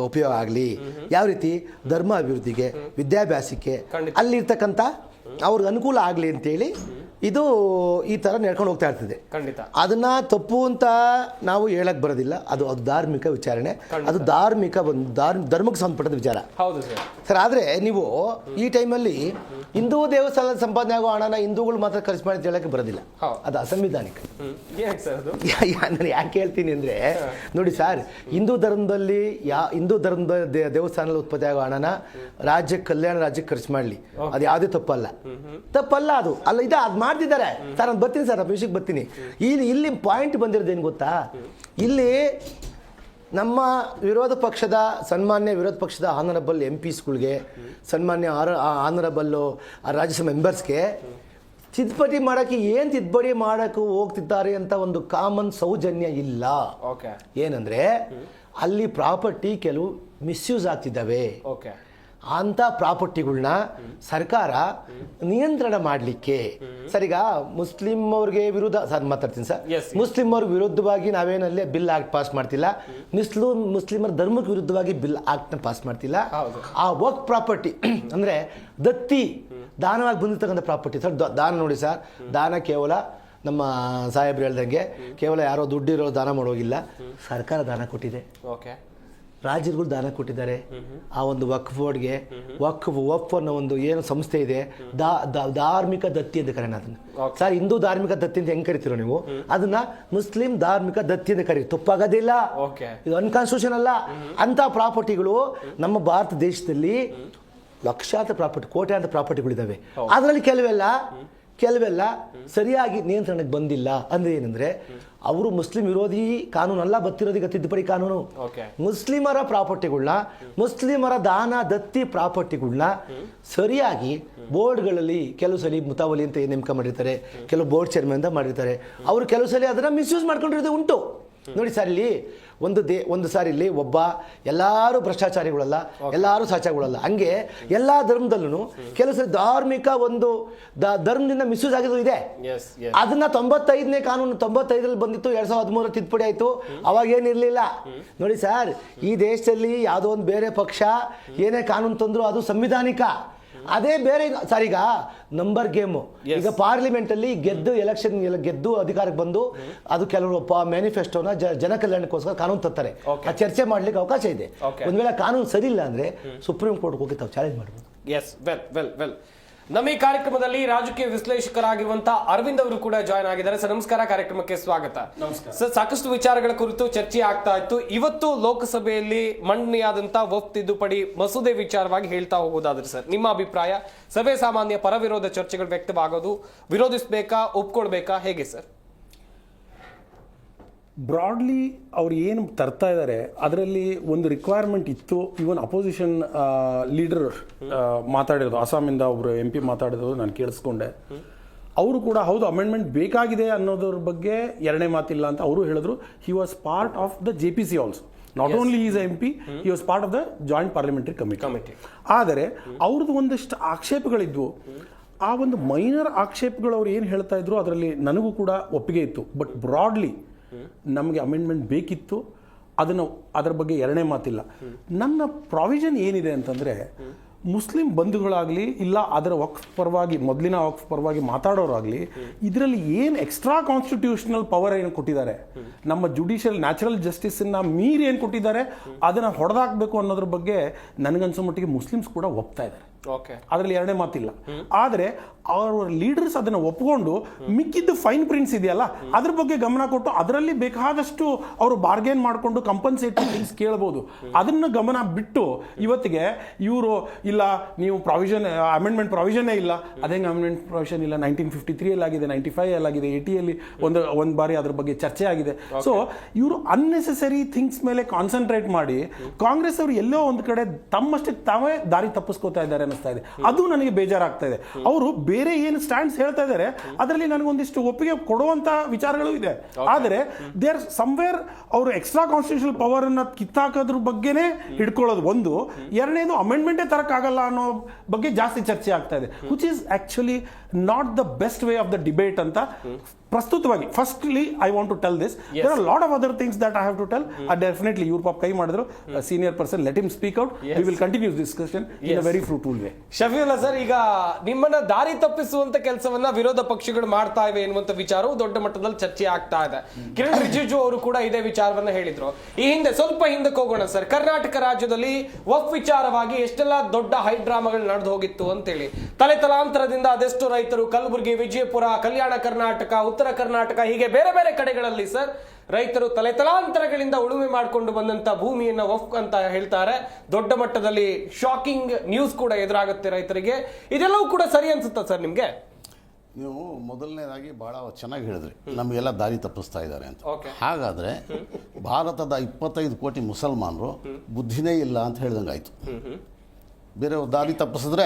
ಉಪಯೋಗ ಆಗಲಿ. ಯಾವ ರೀತಿ? ಧರ್ಮ ಅಭಿವೃದ್ಧಿಗೆ, ವಿದ್ಯಾಭ್ಯಾಸಕ್ಕೆ, ಅಲ್ಲಿರ್ತಕ್ಕಂಥ ಅವ್ರಿಗೆ ಅನುಕೂಲ ಆಗಲಿ ಅಂತೇಳಿ ಇದು ಈ ಥರ ನಡ್ಕೊಂಡು ಹೋಗ್ತಾ ಇರ್ತದೆ. ಅದನ್ನ ತಪ್ಪು ಅಂತ ನಾವು ಹೇಳಕ್ ಬರೋದಿಲ್ಲ. ಅದು ಧಾರ್ಮಿಕ ವಿಚಾರಣೆ, ಅದು ಧರ್ಮಕ್ಕೆ ಸಂಬಂಧಪಟ್ಟ ವಿಚಾರ ಸರ್. ಆದರೆ ನೀವು ಈ ಟೈಮಲ್ಲಿ ಹಿಂದೂ ದೇವಸ್ಥಾನದ ಸಂಪಾದನೆ ಆಗೋ ಹಣನ ಹಿಂದೂಗಳು ಮಾತ್ರ ಖರ್ಚು ಮಾಡಿ ಹೇಳಕ್ಕೆ ಬರೋದಿಲ್ಲ, ಅದು ಅಸಂವಿಧಾನಿಕ. ನಾನು ಯಾಕೆ ಹೇಳ್ತೀನಿ ಅಂದರೆ, ನೋಡಿ ಸರ್, ಹಿಂದೂ ಧರ್ಮದಲ್ಲಿ ಹಿಂದೂ ಧರ್ಮದ ದೇವಸ್ಥಾನದಲ್ಲಿ ಉತ್ಪತ್ತಿ ಆಗೋ ಹಣನ ಕಲ್ಯಾಣ ರಾಜ್ಯಕ್ಕೆ ಖರ್ಚು ಮಾಡಲಿ, ಅದು ಯಾವುದೇ ತಪ್ಪಲ್ಲ. ಅದು ಅಲ್ಲ, ಅದು ಮಾಡ್ತಿದ್ದಾರೆ ಸರ್. ನಾನು ಬರ್ತೀನಿ ಸರ್, ವಿಷಯಕ್ಕೆ ಬರ್ತೀನಿ. ಇಲ್ಲಿ ಪಾಯಿಂಟ್ ಬಂದಿರೋದು ಏನು ಗೊತ್ತಾ? ಇಲ್ಲಿ ನಮ್ಮ ಸನ್ಮಾನ್ಯ ವಿರೋಧ ಪಕ್ಷದ ಆನರಬಲ್ MPಸ್ಗಳಿಗೆ, ಸನ್ಮಾನ್ಯ ಆನರಬಲ್ ರಾಜ್ಯಸಭಾ ಮೆಂಬರ್ಸ್ಗೆ ತಿದ್ದುಪಡಿ ಮಾಡೋಕ್ಕೆ ಏನು ತಿದ್ದುಪಡಿ ಮಾಡೋಕ್ಕೆ ಹೋಗ್ತಿದ್ದಾರೆ ಅಂತ ಒಂದು ಕಾಮನ್ ಸೌಜನ್ಯ ಇಲ್ಲ. ಓಕೆ. ಏನಂದರೆ ಅಲ್ಲಿ ಪ್ರಾಪರ್ಟಿ ಕೆಲವು ಮಿಸ್ಯೂಸ್ ಆಗ್ತಿದ್ದಾವೆ. ಓಕೆ. ಅಂಥ ಪ್ರಾಪರ್ಟಿಗಳನ್ನ ಸರ್ಕಾರ ನಿಯಂತ್ರಣ ಮಾಡಲಿಕ್ಕೆ ಸರ್, ಈಗ ಮುಸ್ಲಿಂ ಅವ್ರಿಗೆ ವಿರುದ್ಧ ಸರ್ ಮಾತಾಡ್ತೀನಿ ಸರ್, ಮುಸ್ಲಿಂ ಅವ್ರ ವಿರುದ್ಧವಾಗಿ ನಾವೇನಲ್ಲೇ ಬಿಲ್ ಆಕ್ಟ್ ಪಾಸ್ ಮಾಡ್ತಿಲ್ಲ, ಮುಸ್ಲಿಮರ ಧರ್ಮಕ್ಕೆ ವಿರುದ್ಧವಾಗಿ ಬಿಲ್ ಆಕ್ಟ್ನ ಪಾಸ್ ಮಾಡ್ತಿಲ್ಲ. ಆ ವರ್ಕ್ ಪ್ರಾಪರ್ಟಿ ಅಂದರೆ ದತ್ತಿ ದಾನವಾಗಿ ಬಂದಿರ್ತಕ್ಕಂಥ ಪ್ರಾಪರ್ಟಿ ಸರ್. ದಾನ ನೋಡಿ ಸರ್, ದಾನ ಕೇವಲ ನಮ್ಮ ಸಾಹೇಬ್ರು ಹೇಳ್ದಂಗೆ ಕೇವಲ ಯಾರೋ ದುಡ್ಡಿರೋ ದಾನ ಮಾಡೋಗಿಲ್ಲ, ಸರ್ಕಾರ ದಾನ ಕೊಟ್ಟಿದೆ. ಓಕೆ. ರಾಜ್ಯಗಳು ದಾನ ಕೊಟ್ಟಿದ್ದಾರೆ. ಆ ಒಂದು ವಕ್ಫ್ ಬೋರ್ಡ್ಗೆ ವಕ್ಫ್ ಅನ್ನೋ ಒಂದು ಏನು ಸಂಸ್ಥೆ ಇದೆ, ಧಾರ್ಮಿಕ ದತ್ತಿ ಅಂತ ಕರೆಯೋಣ ಅದನ್ನು ಸರ್. ಹಿಂದೂ ಧಾರ್ಮಿಕ ದತ್ತಿ ಅಂತ ಹೆಂಗೆ ಕರಿತೀರೋ ನೀವು, ಅದನ್ನ ಮುಸ್ಲಿಂ ಧಾರ್ಮಿಕ ದತ್ತಿ ಅಂತ ಕರೀರಿ, ತಪ್ಪಾಗೋದಿಲ್ಲ. ಇದು ಅನ್ಕಾನ್ಸ್ಟಿಟ್ಯೂಷನ್ ಅಲ್ಲ. ಅಂತ ಪ್ರಾಪರ್ಟಿಗಳು ನಮ್ಮ ಭಾರತ ದೇಶದಲ್ಲಿ ಲಕ್ಷಾಂತರ ಪ್ರಾಪರ್ಟಿ, ಕೋಟ್ಯಾಂತರ ಪ್ರಾಪರ್ಟಿಗಳಿದ್ದಾವೆ. ಅದರಲ್ಲಿ ಕೆಲವೆಲ್ಲ ಸರಿಯಾಗಿ ನಿಯಂತ್ರಣಕ್ಕೆ ಬಂದಿಲ್ಲ. ಅಂದ್ರೆ ಏನಂದ್ರೆ ಅವರು ಮುಸ್ಲಿಂ ವಿರೋಧಿ ಕಾನೂನಲ್ಲ ಬರ್ತಿರೋದೀಗ ತಿದ್ದುಪಡಿ ಕಾನೂನು. ಮುಸ್ಲಿಮರ ಪ್ರಾಪರ್ಟಿಗಳನ್ನ, ಮುಸ್ಲಿಮರ ದಾನ ದತ್ತಿ ಪ್ರಾಪರ್ಟಿಗಳನ್ನ ಸರಿಯಾಗಿ ಬೋರ್ಡ್ಗಳಲ್ಲಿ ಕೆಲವು ಸಲ ಮುತಾವಲಿ ಅಂತ ನೇಮಕ ಮಾಡಿರ್ತಾರೆ, ಕೆಲವು ಬೋರ್ಡ್ ಚೇರ್ಮನ್ ಅಂತ ಮಾಡಿರ್ತಾರೆ. ಅವರು ಕೆಲವು ಸಲ ಅದನ್ನ ಮಿಸ್ಯೂಸ್ ಮಾಡ್ಕೊಂಡಿರೋದು ಉಂಟು. ನೋಡಿ ಸರ್, ಇಲ್ಲಿ ಒಂದು ಸಾರಿ ಇಲ್ಲಿ ಒಬ್ಬ ಎಲ್ಲರೂ ಭ್ರಷ್ಟಾಚಾರಿಗಳಲ್ಲ, ಎಲ್ಲರೂ ಸಾಚಾರಿಗಳಲ್ಲ. ಹಂಗೆ ಎಲ್ಲ ಧರ್ಮದಲ್ಲೂ ಕೆಲವು ಸರಿ ಧಾರ್ಮಿಕ ಒಂದು ಧರ್ಮದಿಂದ ಮಿಸ್ಯೂಸ್ ಆಗಿದ್ದು ಇದೆ. ಅದನ್ನ 95ನೇ ಕಾನೂನು 95ರಲ್ಲಿ ಬಂದಿತ್ತು, 2013 ತಿದ್ದುಪಡಿ ಆಯ್ತು. ಅವಾಗ ಏನಿರಲಿಲ್ಲ. ನೋಡಿ ಸರ್, ಈ ದೇಶದಲ್ಲಿ ಯಾವುದೋ ಒಂದು ಬೇರೆ ಪಕ್ಷ ಏನೇ ಕಾನೂನು ತಂದ್ರು ಅದು ಸಂವಿಧಾನಿಕ, ಅದೇ ಬೇರೆ. ಸರ್, ಈಗ ನಂಬರ್ ಗೇಮು. ಈಗ ಪಾರ್ಲಿಮೆಂಟ್ ಅಲ್ಲಿ ಎಲೆಕ್ಷನ್ ಗೆದ್ದು ಅಧಿಕಾರಕ್ಕೆ ಬಂದು ಅದು ಕೆಲವರು ಮ್ಯಾನಿಫೆಸ್ಟೋನ ಜನ ಕಲ್ಯಾಣಕ್ಕೋಸ್ಕರ ಕಾನೂನು ತರ್ತಾರೆ. ಆ ಚರ್ಚೆ ಮಾಡ್ಲಿಕ್ಕೆ ಅವಕಾಶ ಇದೆ. ಒಂದ್ ವೇಳೆ ಕಾನೂನು ಸರಿ ಇಲ್ಲ ಅಂದ್ರೆ ಸುಪ್ರೀಂ ಕೋರ್ಟ್ ಹೋಗಿ ತಾವು ಚಾಲೆಂಜ್ ಮಾಡ್ಬೋದು. ನಮ್ಮ ಈ ಕಾರ್ಯಕ್ರಮದಲ್ಲಿ ರಾಜಕೀಯ ವಿಶ್ಲೇಷಕರಾಗಿರುವಂತಹ ಅರವಿಂದ್ ಅವರು ಕೂಡ ಜಾಯ್ನ್ ಆಗಿದ್ದಾರೆ. ಸರ್ ನಮಸ್ಕಾರ, ಕಾರ್ಯಕ್ರಮಕ್ಕೆ ಸ್ವಾಗತ. ಸರ್, ಸಾಕಷ್ಟು ವಿಚಾರಗಳ ಕುರಿತು ಚರ್ಚೆ ಆಗ್ತಾ ಇತ್ತು. ಇವತ್ತು ಲೋಕಸಭೆಯಲ್ಲಿ ಮಂಡನೆಯಾದಂತಹ ವಕ್ಫ್ ತಿದ್ದುಪಡಿ ಮಸೂದೆ ವಿಚಾರವಾಗಿ ಹೇಳ್ತಾ ಹೋಗೋದಾದ್ರೆ ಸರ್, ನಿಮ್ಮ ಅಭಿಪ್ರಾಯ? ಸಭೆ ಸಾಮಾನ್ಯ ಪರ ವಿರೋಧ ಚರ್ಚೆಗಳು ವ್ಯಕ್ತವಾಗೋದು, ವಿರೋಧಿಸಬೇಕಾ, ಒಪ್ಕೊಳ್ಬೇಕಾ, ಹೇಗೆ ಸರ್? ಬ್ರಾಡ್ಲಿ ಅವ್ರು ಏನು ತರ್ತಾ ಇದ್ದಾರೆ ಅದರಲ್ಲಿ ಒಂದು ರಿಕ್ವೈರ್ಮೆಂಟ್ ಇತ್ತು. ಇವನ್ ಅಪೋಸಿಷನ್ ಲೀಡರ್ ಮಾತಾಡಿರೋದು, ಅಸ್ಸಾಮಿಂದ ಒಬ್ರು MP ಮಾತಾಡಿರೋದು ನಾನು ಕೇಳಿಸ್ಕೊಂಡೆ. ಅವರು ಕೂಡ ಹೌದು ಅಮೆಂಡ್ಮೆಂಟ್ ಬೇಕಾಗಿದೆ ಅನ್ನೋದ್ರ ಬಗ್ಗೆ ಎರಡನೇ ಮಾತಿಲ್ಲ ಅಂತ ಅವರು ಹೇಳಿದ್ರು. He was part of the JPC also. Not only is MP, he was part of the joint parliamentary committee. ಆದರೆ ಅವ್ರದ್ದು ಒಂದಷ್ಟು ಆಕ್ಷೇಪಗಳಿದ್ವು. ಆ ಒಂದು ಮೈನರ್ ಆಕ್ಷೇಪಗಳು ಅವ್ರು ಏನು ಹೇಳ್ತಾ ಇದ್ರು ಅದರಲ್ಲಿ ನನಗೂ ಕೂಡ ಒಪ್ಪಿಗೆ ಇತ್ತು. ಬಟ್ ಬ್ರಾಡ್ಲಿ ನಮಗೆ ಅಮೆಂಡ್ಮೆಂಟ್ ಬೇಕಿತ್ತು, ಅದರ ಬಗ್ಗೆ ಎರಡನೇ ಮಾತಿಲ್ಲ. ನನ್ನ ಪ್ರಾವಿಷನ್ ಏನಿದೆ ಅಂತಂದರೆ, ಮುಸ್ಲಿಂ ಬಂಧುಗಳಾಗಲಿ ಇಲ್ಲ ಅದರ ವಕ್ಫ್ ಪರವಾಗಿ ಮೊದಲಿನ ವಕ್ಫ್ ಪರವಾಗಿ ಮಾತಾಡೋರಾಗಲಿ ಇದರಲ್ಲಿ ಏನು ಎಕ್ಸ್ಟ್ರಾ ಕಾನ್ಸ್ಟಿಟ್ಯೂಷನಲ್ ಪವರ್ ಏನು ಕೊಟ್ಟಿದ್ದಾರೆ, ನಮ್ಮ ಜುಡಿಷಿಯಲ್ ನ್ಯಾಚುರಲ್ ಜಸ್ಟಿಸನ್ನು ಮೀರಿ ಏನು ಕೊಟ್ಟಿದ್ದಾರೆ ಅದನ್ನು ಹೊಡೆದಾಕಬೇಕು ಅನ್ನೋದ್ರ ಬಗ್ಗೆ ನನಗನ್ಸೋ ಮಟ್ಟಿಗೆ ಮುಸ್ಲಿಮ್ಸ್ ಕೂಡ ಒಪ್ತಾ ಇದ್ದಾರೆ. ಅದರಲ್ಲಿ ಎರಡನೇ ಮಾತಿಲ್ಲ. ಆದರೆ ಅವರ ಲೀಡರ್ಸ್ ಅದನ್ನು ಒಪ್ಕೊಂಡು ಮಿಕ್ಕಿದ್ದು ಫೈನ್ ಪ್ರಿಂಟ್ಸ್ ಇದೆಯಲ್ಲ ಅದ್ರ ಬಗ್ಗೆ ಗಮನ ಕೊಟ್ಟು ಅದರಲ್ಲಿ ಬೇಕಾದಷ್ಟು ಅವರು ಬಾರ್ಗೇನ್ ಮಾಡಿಕೊಂಡು ಕಂಪನ್ಸೇಟಿವ್ ಥಿಂಗ್ಸ್ ಕೇಳ್ಬೋದು. ಅದನ್ನು ಗಮನ ಬಿಟ್ಟು ಇವತ್ತಿಗೆ ಇವರು ಇಲ್ಲ ನೀವು ಪ್ರಾವಿಷನ್ ಅಮೆಂಡ್ಮೆಂಟ್ ಪ್ರಾವಿಷನ್ನೇ ಇಲ್ಲ, ಅದೇಂಗೆ ಅಮೆಂಡ್ಮೆಂಟ್ ಪ್ರಾವಿಷನ್ ಇಲ್ಲ, 1953 ಆಗಿದೆ, 95 ಆಗಿದೆ, 80 ಒಂದು ಬಾರಿ ಅದ್ರ ಬಗ್ಗೆ ಚರ್ಚೆ ಆಗಿದೆ. ಸೊ ಇವರು ಅನ್ನೆಸೆಸರಿ ಥಿಂಗ್ಸ್ ಮೇಲೆ ಕಾನ್ಸಂಟ್ರೇಟ್ ಮಾಡಿ ಕಾಂಗ್ರೆಸ್ ಅವರು ಎಲ್ಲೋ ಒಂದು ಕಡೆ ತಮ್ಮಷ್ಟಕ್ಕೆ ತಾವೇ ದಾರಿ ತಪ್ಪಿಸ್ಕೋತಾ ಇದ್ದಾರೆ ಅನ್ನಿಸ್ತಾ ಇದೆ. ಅದು ನನಗೆ ಬೇಜಾರಾಗ್ತಾ ಇದೆ. ಅವರು ಬೇರೆ ಏನು ಸ್ಟ್ಯಾಂಡ್ಸ್ ಹೇಳ್ತಾ ಇದ್ದಾರೆ ಅದರಲ್ಲಿ ನನಗೊಂದಿಷ್ಟು ಒಪ್ಪಿಗೆ ಕೊಡುವಂತ ವಿಚಾರಗಳು ಇದೆ. ಆದರೆ ದೇರ್ ಸಮ್ವೇರ್ ಅವರು ಎಕ್ಸ್ಟ್ರಾ ಕಾನ್ಸ್ಟಿಟ್ಯೂಷನಲ್ ಪವರ್ ಅನ್ನ ಕಿತ್ತಾಕೋದ್ರ ಬಗ್ಗೆನೇ ಹಿಡ್ಕೊಳ್ಳೋದು ಒಂದು. ಎರಡನೇದು ಅಮೆಂಡ್ಮೆಂಟೇ ತರಕ್ಕಾಗಲ್ಲ ಅನ್ನೋ ಬಗ್ಗೆ ಜಾಸ್ತಿ ಚರ್ಚೆ ಆಗ್ತಾ ಇದೆ, which is actually not the best way of the debate ಅಂತ ಪ್ರಸ್ತುತವಾಗಿ. Firstly I want to tell this, there are lot of other things that I have to tell. Definitely ಇವ್ರ ಪಾಪ ಕೈ ಮಾಡಿದ್ರು, senior person, let him speak out. We will continue discussion in a very fruitful way. Shafiulla sir, ಈಗ ನಿಮ್ಮನ್ನ ದಾರಿ ತಪ್ಪಿಸುವಂತ ಕೆಲಸವನ್ನ ವಿರೋಧ ಪಕ್ಷಗಳು ಮಾಡ್ತಾ ಇವೆ ಎನ್ನುವಂತ ವಿಚಾರವು ದೊಡ್ಡ ಮಟ್ಟದಲ್ಲಿ ಚರ್ಚೆ ಆಗ್ತಾ ಇದೆ. ಕಿರಣ್ ರಿಜಿಜು ಅವರು ಕೂಡ ಇದೇ ವಿಚಾರವನ್ನ ಹೇಳಿದ್ರು. ಈ ಹಿಂದೆ ಸ್ವಲ್ಪ ಹಿಂದಕ್ಕೆ ಹೋಗೋಣ ಸರ್, ಕರ್ನಾಟಕ ರಾಜ್ಯದಲ್ಲಿ ವಕ್ಫ್ ವಿಚಾರವಾಗಿ ಎಷ್ಟೆಲ್ಲ ದೊಡ್ಡ ಹೈಡ್ರಾಮಾಗಳು ನಡೆದು ಹೋಗಿತ್ತು ಅಂತೇಳಿ. ತಲೆತಲಾಂತರದಿಂದ ಅದೆಷ್ಟು ರೈತರು ಕಲಬುರಗಿ, ವಿಜಯಪುರ, ಕಲ್ಯಾಣ ಕರ್ನಾಟಕ, ಉತ್ತರ ಕರ್ನಾಟಕ ಹೀಗೆ ಬೇರೆ ಬೇರೆ ಕಡೆಗಳಲ್ಲಿ ಸರ್ ರೈತರು ತಲೆತಲಾಂತರಗಳಿಂದ ಉಳುಮೆ ಮಾಡಿಕೊಂಡು ಬಂದಂತ ಭೂಮಿಯನ್ನ ವಕ್ಫ್ ಅಂತ ಹೇಳ್ತಾರೆ. ದೊಡ್ಡ ಮಟ್ಟದಲ್ಲಿ ಶಾಕಿಂಗ್ ನ್ಯೂಸ್ ಕೂಡ ಎದುರಾಗುತ್ತೆ ರೈತರಿಗೆ. ಇದೆಲ್ಲವೂ ಕೂಡ ಸರಿ ಅನ್ಸುತ್ತಾ ಸರ್ ನಿಮ್ಗೆ? ನೀವು ಮೊದಲನೇದಾಗಿ ಬಹಳ ಚೆನ್ನಾಗಿ ಹೇಳಿದ್ರಿ, ನಮಗೆಲ್ಲ ದಾರಿ ತಪ್ಪಿಸ್ತಾ ಇದ್ದಾರೆ ಅಂತ. ಹಾಗಾದರೆ ಭಾರತದ 25 ಕೋಟಿ ಮುಸಲ್ಮಾನರು ಬುದ್ಧಿನೇ ಇಲ್ಲ ಅಂತ ಹೇಳ್ದಂಗಾಯ್ತು. ಬೇರೆಯವ್ರು ದಾರಿ ತಪ್ಪಿಸಿದ್ರೆ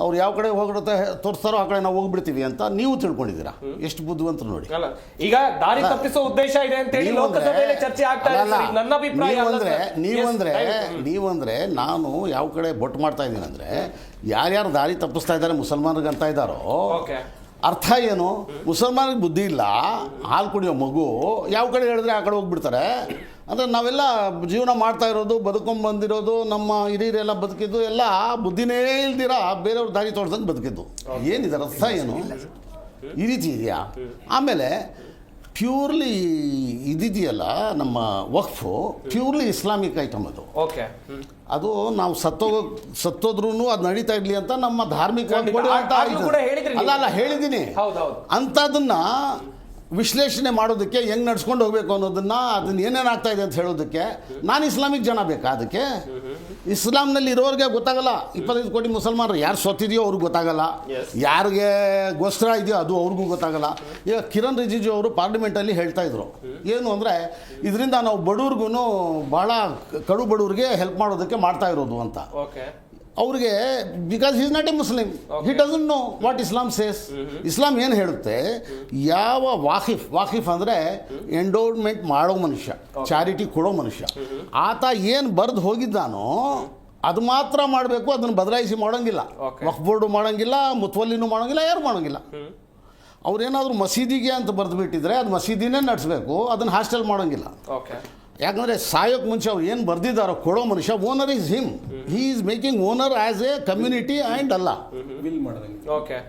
ಅವ್ರು ಯಾವ ಕಡೆ ಹೋಗಿರುತ್ತೆ ತೋರಿಸ್ತಾರೋ ಆ ಕಡೆ ನಾವು ಹೋಗ್ಬಿಡ್ತೀವಿ ಅಂತ ನೀವು ತಿಳ್ಕೊಂಡಿದ್ದೀರಾ. ಎಷ್ಟು ಬುದ್ಧಿವಂತರು ನೋಡಿ. ಅಲ್ಲ, ಈಗ ದಾರಿ ತಪ್ಪಿಸೋ ಉದ್ದೇಶ ಇದೆ ಅಂತ ಹೇಳಿ ಲೋಕಸಭೆಯಲ್ಲಿ ಚರ್ಚೆ ಆಗ್ತಾ ಇದೆ ಸರ್. ನನ್ನ ಅಭಿಪ್ರಾಯ ನೀವಂದ್ರೆ ನಾನು ಯಾವ ಕಡೆ ಬೊಟ್ಟು ಮಾಡ್ತಾ ಇದ್ದೀನಿ ಅಂದ್ರೆ, ಯಾರ್ಯಾರು ದಾರಿ ತಪ್ಪಿಸ್ತಾ ಇದ್ದಾರೆ ಮುಸಲ್ಮಾನರಿಗೆ ಅಂತ ಇದ್ದಾರೋ ಅರ್ಥ ಏನು? ಮುಸಲ್ಮಾನಿಗೆ ಬುದ್ಧಿ ಇಲ್ಲ, ಹಾಲು ಕುಡಿಯೋ ಮಗು ಯಾವ ಕಡೆ ಹೇಳಿದ್ರೆ ಆ ಕಡೆ ಹೋಗ್ಬಿಡ್ತಾರೆ. ಅಂದರೆ ನಾವೆಲ್ಲ ಜೀವನ ಮಾಡ್ತಾ ಇರೋದು, ಬದುಕೊಂಡು ಬಂದಿರೋದು, ನಮ್ಮ ಹಿರಿಯರೆಲ್ಲ ಬದುಕಿದ್ದು ಎಲ್ಲ ಬುದ್ಧಿನೇ ಇಲ್ದಿರ ಬೇರೆಯವ್ರ ದಾರಿ ತೋರ್ಸಂಗೆ ಬದುಕಿದ್ದು. ಏನಿದೆ ಅರ್ಥ ಏನು? ಈ ರೀತಿ ಇದೆಯಾ? ಆಮೇಲೆ ಪ್ಯೂರ್ಲಿ ಇದಿದೆಯಲ್ಲ ನಮ್ಮ ವಕ್ಫು, ಪ್ಯೂರ್ಲಿ ಇಸ್ಲಾಮಿಕ್ ಐಟಮ್ ಅದು. ಅದು ನಾವು ಸತ್ತೋದ್ರೂ ಅದು ನಡೀತಾ ಇರ್ಲಿ ಅಂತ ನಮ್ಮ ಧಾರ್ಮಿಕ ಅಲ್ಲ ಹೇಳಿದ್ದೀನಿ. ಅಂಥದನ್ನ ವಿಶ್ಲೇಷಣೆ ಮಾಡೋದಕ್ಕೆ ಹೆಂಗೆ ನಡ್ಸ್ಕೊಂಡು ಹೋಗ್ಬೇಕು ಅನ್ನೋದನ್ನ, ಅದನ್ನ ಏನೇನಾಗ್ತಾ ಇದೆ ಅಂತ ಹೇಳೋದಕ್ಕೆ ನಾನು ಇಸ್ಲಾಮಿಕ್ ಜನ ಬೇಕಾ? ಅದಕ್ಕೆ ಇಸ್ಲಾಂನಲ್ಲಿ ಇರೋರಿಗೆ ಗೊತ್ತಾಗಲ್ಲ. 25 ಕೋಟಿ ಮುಸಲ್ಮಾನರು ಯಾರು ಸೊತ್ತಿದೆಯೋ ಅವ್ರಿಗೆ ಗೊತ್ತಾಗಲ್ಲ, ಯಾರಿಗೆ ಗೋಸ್ಕರ ಇದೆಯೋ ಅದು ಅವ್ರಿಗೂ ಗೊತ್ತಾಗಲ್ಲ. ಈಗ ಕಿರಣ್ ರಿಜಿಜು ಅವರು ಪಾರ್ಲಿಮೆಂಟಲ್ಲಿ ಹೇಳ್ತಾ ಇದ್ರು ಏನು ಅಂದರೆ, ಇದರಿಂದ ನಾವು ಬಡವ್ರಿಗೂ ಭಾಳ ಕಡು ಬಡವ್ರಿಗೆ ಹೆಲ್ಪ್ ಮಾಡೋದಕ್ಕೆ ಮಾಡ್ತಾ ಇರೋದು ಅಂತ. ಅವ್ರಿಗೆ because is not a Muslim, he doesn't know what Islam says. ಇಸ್ಲಾಂ ಏನು ಹೇಳುತ್ತೆ, ಯಾವ ವಾಕಿಫ್ ಅಂದರೆ ಎಂಡೋವ್ಮೆಂಟ್ ಮಾಡೋ ಮನುಷ್ಯ, ಚಾರಿಟಿ ಕೊಡೋ ಮನುಷ್ಯ, ಆತ ಏನು ಬರೆದು ಹೋಗಿದ್ದಾನೋ ಅದು ಮಾತ್ರ ಮಾಡಬೇಕು, ಅದನ್ನು ಬದಲಾಯಿಸಿ ಮಾಡೋಂಗಿಲ್ಲ. ವಕ್ಫ್ ಬೋರ್ಡು ಮಾಡೋಂಗಿಲ್ಲ, ಮುತ್ವಲ್ಲಿನೂ ಮಾಡೋಂಗಿಲ್ಲ, ಯಾರು ಮಾಡೋಂಗಿಲ್ಲ. ಅವ್ರೇನಾದರೂ ಮಸೀದಿಗೆ ಅಂತ ಬರೆದು ಬಿಟ್ಟಿದ್ರೆ ಅದು ಮಸೀದಿನೇ ನಡೆಸಬೇಕು, ಅದನ್ನು ಹಾಸ್ಟೆಲ್ ಮಾಡೋಂಗಿಲ್ಲ. ಯಾಕಂದರೆ ಸಾಯೋಕ್ಕೆ ಮುಂಚೆ ಅವ್ರು ಏನು ಬರೆದಿದ್ದಾರೋ ಕೊಡೋ ಮನುಷ್ಯ, owner is him, he is making owner as A community and ಅಲ್ಲ ವಿಲ್ ಮಾಡೋದಂಗೆ.